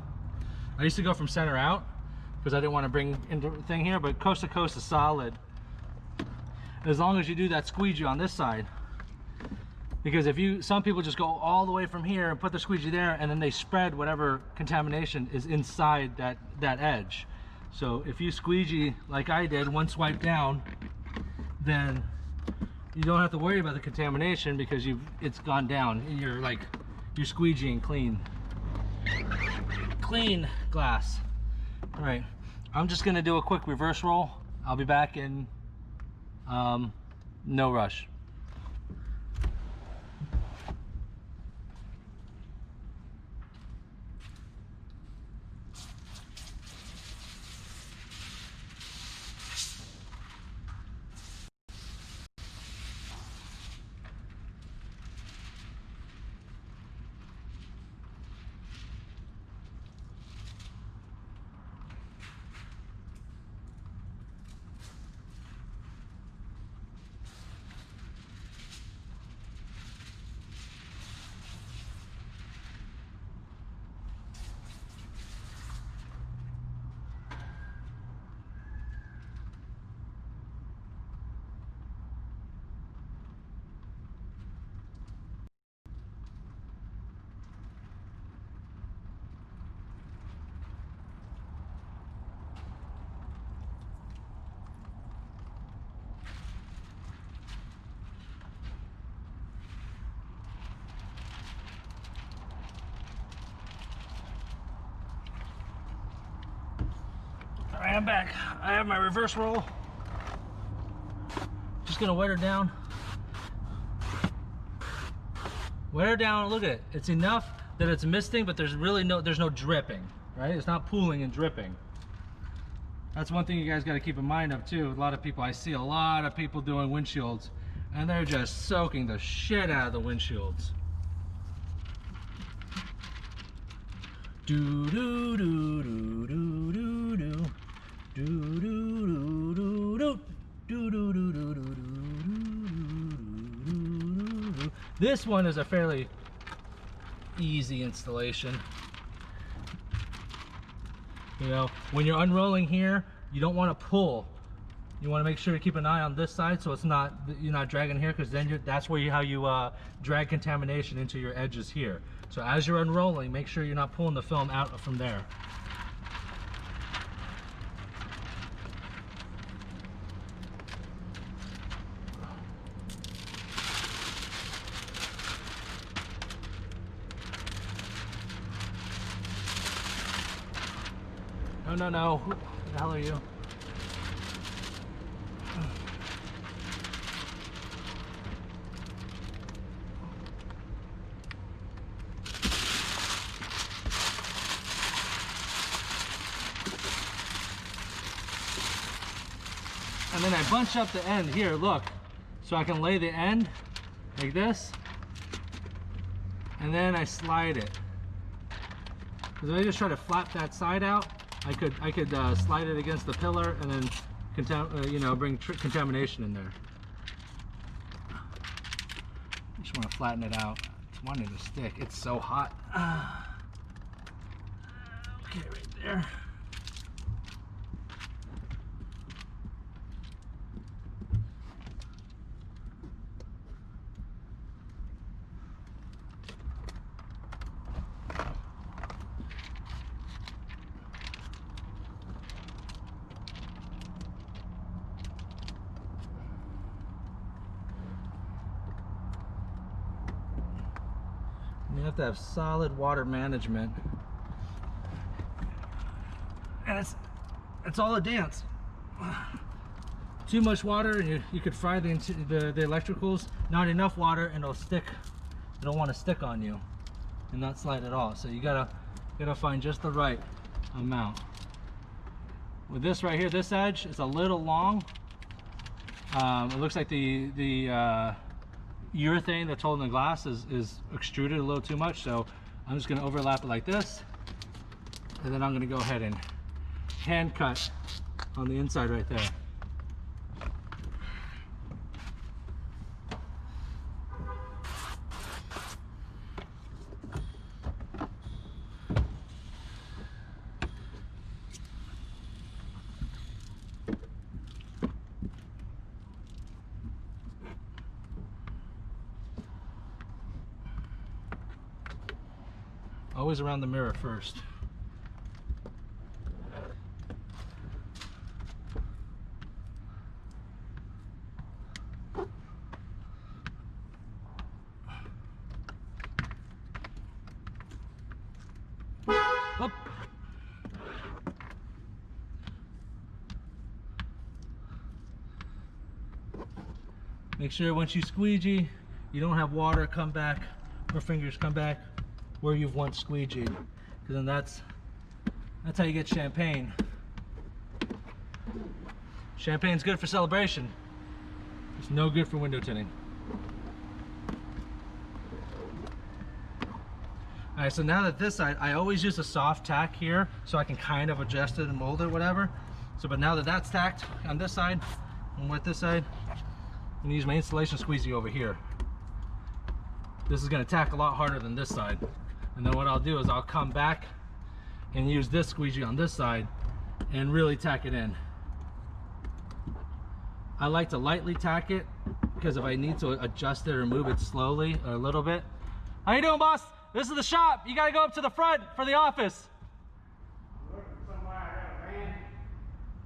I used to go from center out, because I didn't want to bring anything here, but coast to coast is solid. As long as you do that squeegee on this side. Because some people just go all the way from here and put the squeegee there, and then they spread whatever contamination is inside that edge. So if you squeegee like I did, one swipe down, then you don't have to worry about the contamination because it's gone down. You're squeegeeing clean glass. All right, I'm just gonna do a quick reverse roll. I'll be back in no rush. Alright, I'm back. I have my reverse roll. Just gonna wet her down. Wet her down, look at it. It's enough that it's misting, but there's no dripping, right? It's not pooling and dripping. That's one thing you guys gotta keep in mind of too. I see a lot of people doing windshields, and they're just soaking the shit out of the windshields. Do do do do do do do. Do do do do do do do do do do do. This one is a fairly easy installation. You know, when you're unrolling here, you don't want to pull. You want to make sure to keep an eye on this side so you're not dragging here, because then that's where you drag contamination into your edges here. So as you're unrolling, make sure you're not pulling the film out from there. No. Who the hell are you? And then I bunch up the end here, look. So I can lay the end like this. And then I slide it. Because if I just try to flap that side out, I could slide it against the pillar and then bring contamination in there. I just want to flatten it out. It's wanting to stick. It's so hot. Okay, right there. You have to have solid water management, and it's all a dance. Too much water and you could fry the electricals. Not enough water and it'll stick. It'll want to stick on you and not slide at all. So you gotta find just the right amount. With this right here, this edge is a little long. It looks like the urethane that's holding the glass is extruded a little too much, so I'm just going to overlap it like this, and then I'm going to go ahead and hand cut on the inside right there. Always around the mirror first. Up. Make sure once you squeegee, you don't have water come back or fingers come back where you've once squeegeed, because then that's how you get champagne. Champagne's good for celebration. It's no good for window tinting. All right, so now that this side, I always use a soft tack here so I can kind of adjust it and mold it, whatever. So, but now that that's tacked on this side and with this side, I'm gonna use my installation squeegee over here. This is gonna tack a lot harder than this side. And then what I'll do is I'll come back and use this squeegee on this side and really tack it in. I like to lightly tack it because if I need to adjust it or move it slowly a little bit. How you doing, boss? This is the shop. You gotta go up to the front for the office.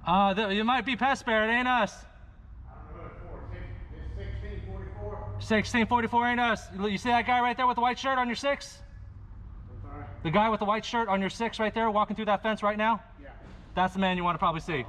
You might be Pest Bear, it ain't us. 1644 ain't us. You see that guy right there with the white shirt on your 6? The guy with the white shirt on your 6 right there walking through that fence right now? Yeah. That's the man you want to probably see.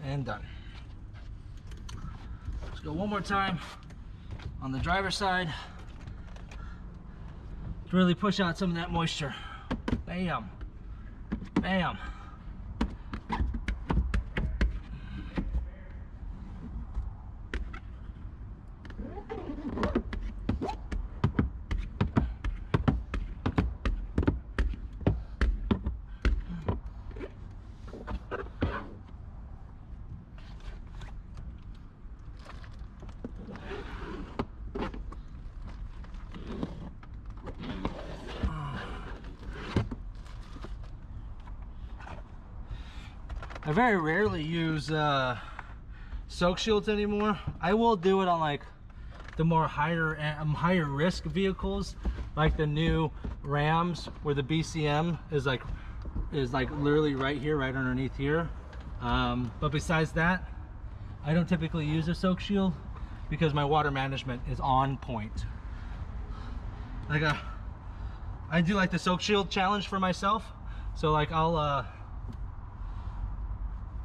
And done. Let's go one more time on the driver's side to really push out some of that moisture. Bam, bam. I very rarely use soak shields anymore. I will do it on like the more higher risk vehicles, like the new Rams, where the BCM is like literally right here, right underneath here. But besides that, I don't typically use a soak shield because my water management is on point. Like I do like the soak shield challenge for myself. So like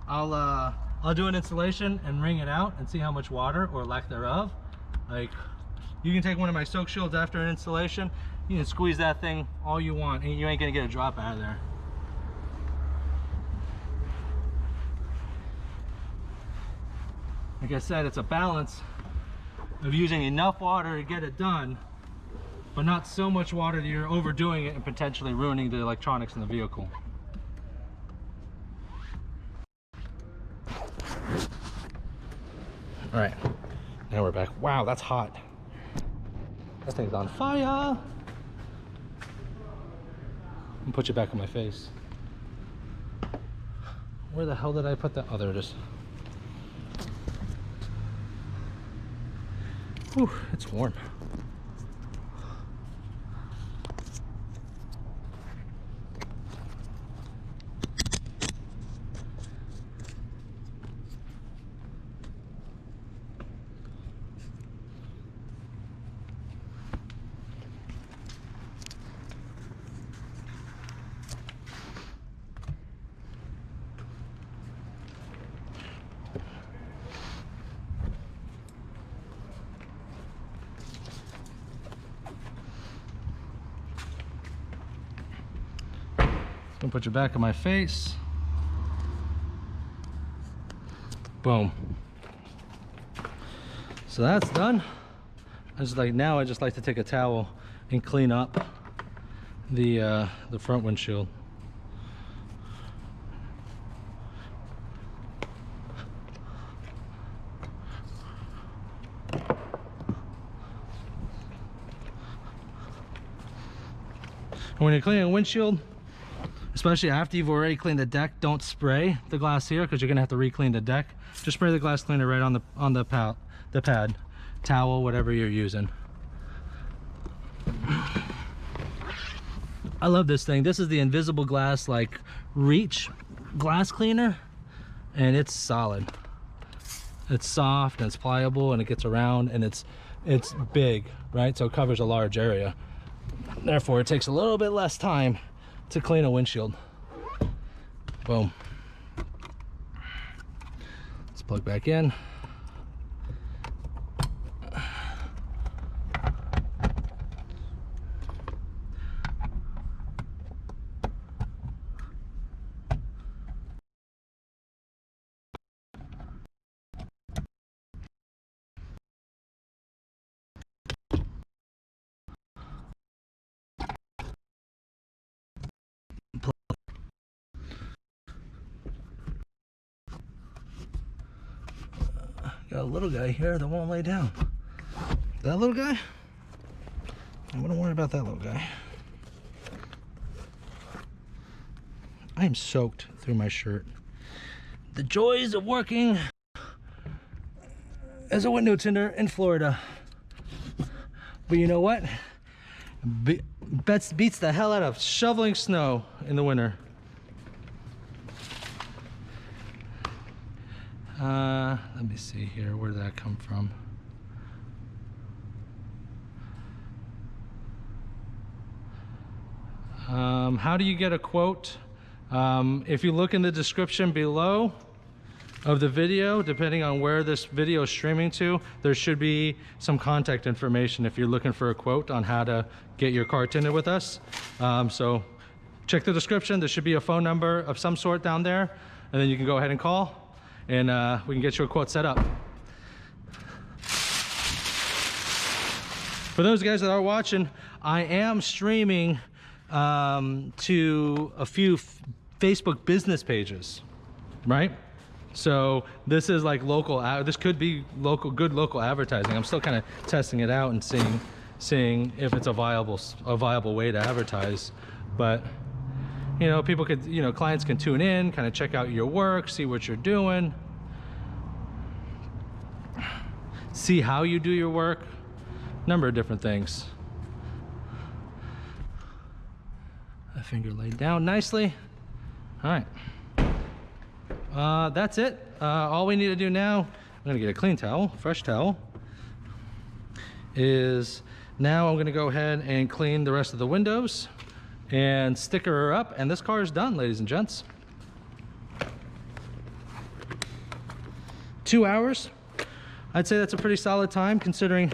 I'll do an installation and wring it out and see how much water or lack thereof. Like, you can take one of my soak shields after an installation, you can squeeze that thing all you want and you ain't gonna get a drop out of there. Like I said, it's a balance of using enough water to get it done, but not so much water that you're overdoing it and potentially ruining the electronics in the vehicle. All right, now we're back. Wow, that's hot. That thing's on fire. I'm gonna put you back on my face. Where the hell did I put that? Oh, there it is. Whew, it's warm. Gonna put your back in my face. Boom. So that's done. I just like to take a towel and clean up the front windshield. When you're cleaning a windshield, especially after you've already cleaned the deck, don't spray the glass here because you're gonna have to re-clean the deck. Just spray the glass cleaner right on the pad, towel, whatever you're using. I love this thing. This is the invisible glass, like reach glass cleaner, and it's solid. It's soft and it's pliable and it gets around, and it's big, right? So it covers a large area. Therefore, it takes a little bit less time to clean a windshield. Boom. Let's plug back in. Got a little guy here that won't lay down. That little guy? I wouldn't worry about that little guy. I am soaked through my shirt. The joys of working as a window tinter in Florida. But you know what? Beats the hell out of shoveling snow in the winter. Let me see here. Where did that come from? How do you get a quote? If you look in the description below of the video, depending on where this video is streaming to, there should be some contact information if you're looking for a quote on how to get your car tinted with us. So check the description. There should be a phone number of some sort down there, and then you can go ahead and call, and we can get you a quote set up. For those guys that are watching, I am streaming to a few Facebook business pages, right? So this is like local, this could be good local advertising. I'm still kind of testing it out and seeing if it's a viable way to advertise. But you know, people could, you know, clients can tune in, kind of check out your work, see what you're doing, see how you do your work, number of different things. That finger laid down nicely. All right. That's it. All we need to do now, I'm gonna get a clean towel, fresh towel, is now I'm gonna go ahead and clean the rest of the windows and sticker her up, and this car is done, ladies and gents. 2 hours. I'd say that's a pretty solid time considering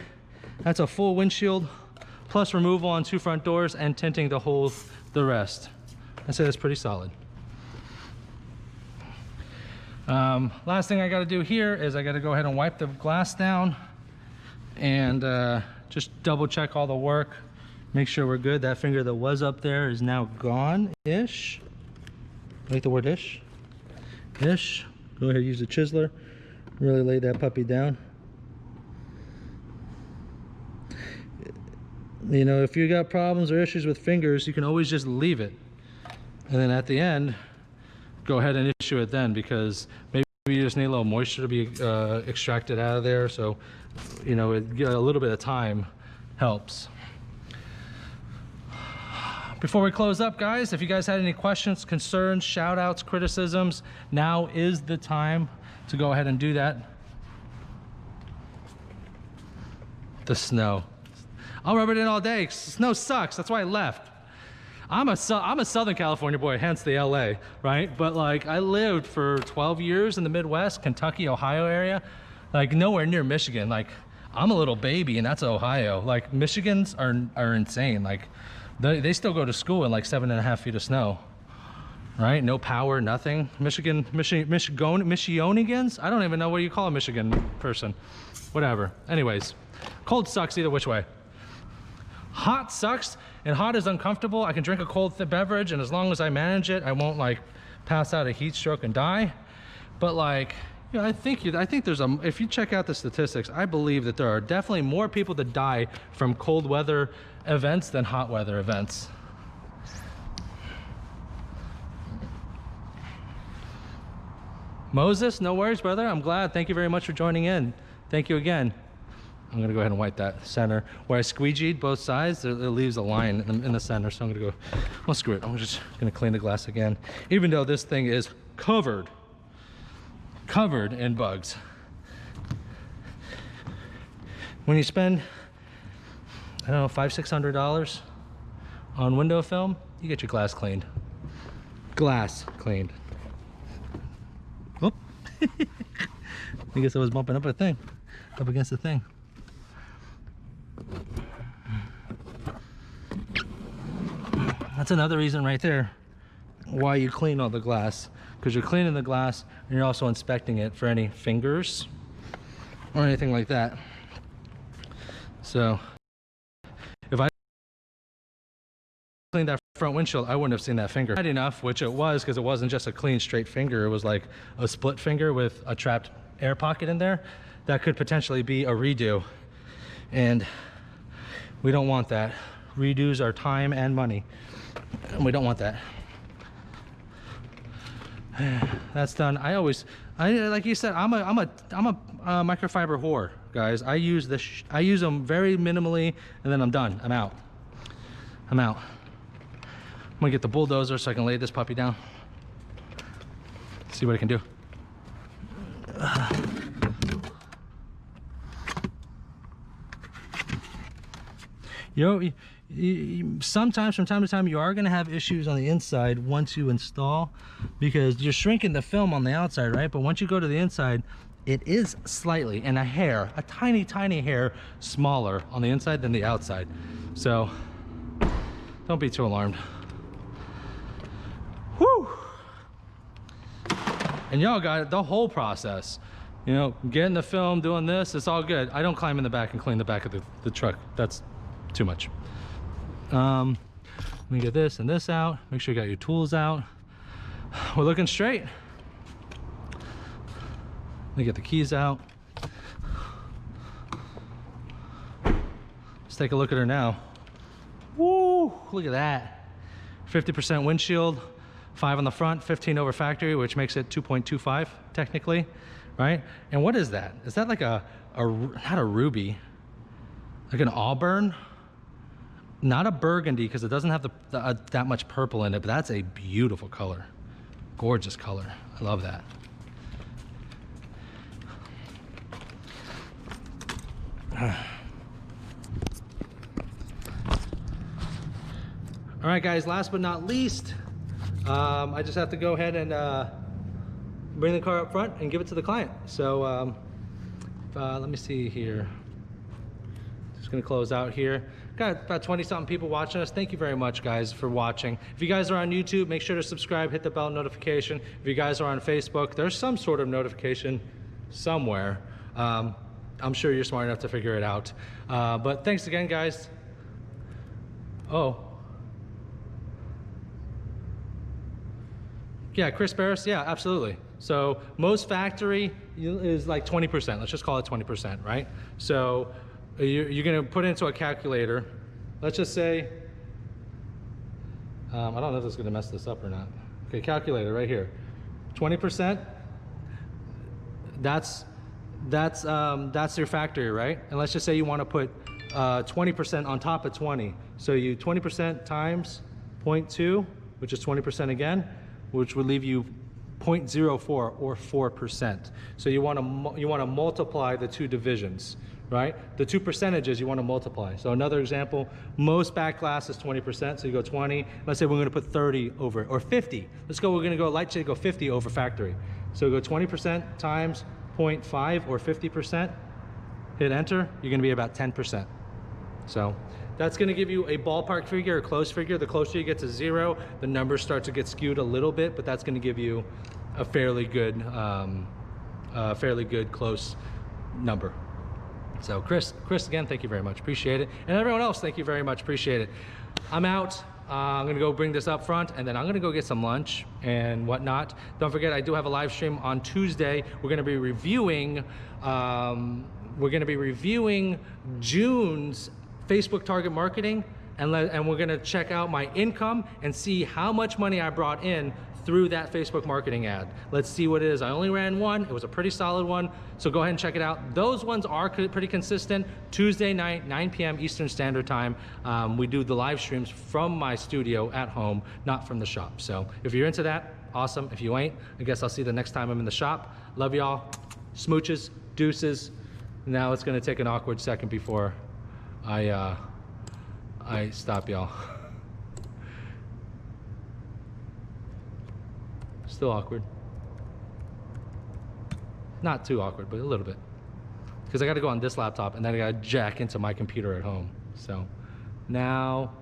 that's a full windshield plus removal on 2 front doors and tinting the rest. I'd say that's pretty solid. Last thing I got to do here is I got to go ahead and wipe the glass down and just double check all the work, make sure we're good. That finger that was up there is now gone-ish. Like the word ish? Ish. Go ahead, use the chiseler. Really lay that puppy down. You know, if you got problems or issues with fingers, you can always just leave it. And then at the end, go ahead and issue it then, because maybe you just need a little moisture to be extracted out of there. So, you know, a little bit of time helps. Before we close up, guys, if you guys had any questions, concerns, shout outs, criticisms, now is the time to go ahead and do that. The snow. I'll rub it in all day. Snow sucks. That's why I left. I'm a Southern California boy, hence the LA, right? But like, I lived for 12 years in the Midwest, Kentucky, Ohio area, like nowhere near Michigan. Like, I'm a little baby and that's Ohio. Like, Michigans are insane. Like, they still go to school in like 7.5 feet of snow. right? No power, nothing. Michigonians? I don't even know what you call a Michigan person. Whatever. Anyways, cold sucks either which way. Hot sucks, and hot is uncomfortable. I can drink a cold beverage, and as long as I manage it, I won't like pass out a heat stroke and die. But like, you know, I think there's if you check out the statistics, I believe that there are definitely more people that die from cold weather events than hot weather events. Moses, no worries, brother. I'm glad. Thank you very much for joining in. Thank you again. I'm gonna go ahead and wipe that center. Where I squeegeed both sides, it leaves a line in the center, so I'm gonna go, well, screw it. I'm just gonna clean the glass again. Even though this thing is covered in bugs. When you spend, I don't know, $500–600 on window film, you get your glass cleaned. Glass cleaned. Oh, I guess I was bumping up against the thing. That's another reason right there why you clean all the glass, because you're cleaning the glass and you're also inspecting it for any fingers or anything like that. So if I cleaned that front windshield, I wouldn't have seen that finger. Not enough, which it was, because it wasn't just a clean straight finger. It was like a split finger with a trapped air pocket in there. That could potentially be a redo, and we don't want that. Redos are time and money, and we don't want that. That's done. I like you said, I'm a microfiber whore, guys. I use them very minimally, and then I'm done. I'm out. I'm gonna get the bulldozer so I can lay this puppy down. See what I can do. You know, sometimes from time to time you are going to have issues on the inside once you install, because you're shrinking the film on the outside, right? But once you go to the inside, it is slightly, and a tiny hair smaller on the inside than the outside. So don't be too alarmed. Whew. And y'all got it, the whole process. You know, getting the film, doing this, it's all good. I don't climb in the back and clean the back of the truck. That's too much. Let me get this and this out. Make sure you got your tools out. We're looking straight. Let me get the keys out. Let's take a look at her now. Woo, look at that. 50% windshield, 5 on the front, 15 over factory, which makes it 2.25 technically, right? And what is that? Is that like not a ruby, like an auburn? Not a burgundy, because it doesn't have that much purple in it, but that's a beautiful color. Gorgeous color. I love that. All right, guys, last but not least, I just have to go ahead and bring the car up front and give it to the client. So let me see here. Just gonna close out here. Got about 20-something people watching us. Thank you very much, guys, for watching. If you guys are on YouTube, make sure to subscribe, hit the bell notification. If you guys are on Facebook, there's some sort of notification somewhere. I'm sure you're smart enough to figure it out. But thanks again, guys. Oh. Yeah, Chris Barris, yeah, absolutely. So most factory is like 20%. Let's just call it 20%, right? So you're gonna put it into a calculator. Let's just say, I don't know if this is gonna mess this up or not. Okay, calculator right here. 20%, that's your factory, right? And let's just say you wanna put 20% on top of 20. So you 20% times 0.2, which is 20% again, which would leave you 0.04 or 4%. So you wanna multiply the two divisions, right? The two percentages you want to multiply. So another example, most back glass is 20%, so you go 20. Let's say we're going to put 30 over it, or 50. We're going to go light shade, go 50 over factory. So go 20% times 0.5 or 50%, hit enter, you're going to be about 10%. So That's gonna give you a ballpark figure, a close figure. The closer you get to 0, the numbers start to get skewed a little bit, but that's gonna give you a fairly good close number. So Chris, again, thank you very much, appreciate it. And everyone else, thank you very much, appreciate it. I'm out. I'm gonna go bring this up front, and then I'm gonna go get some lunch and whatnot. Don't forget, I do have a live stream on Tuesday. We're gonna be reviewing June's Facebook target marketing, and we're gonna check out my income and see how much money I brought in through that Facebook marketing ad. Let's see what it is. I only ran one. It was a pretty solid one. So go ahead and check it out. Those ones are pretty consistent. Tuesday night, 9 p.m. Eastern Standard Time. We do the live streams from my studio at home, not from the shop. So if you're into that, awesome. If you ain't, I guess I'll see you the next time I'm in the shop. Love y'all. Smooches, deuces. Now it's gonna take an awkward second before I stop y'all. Still awkward. Not too awkward, but a little bit. Because I got to go on this laptop and then I got to jack into my computer at home. So now,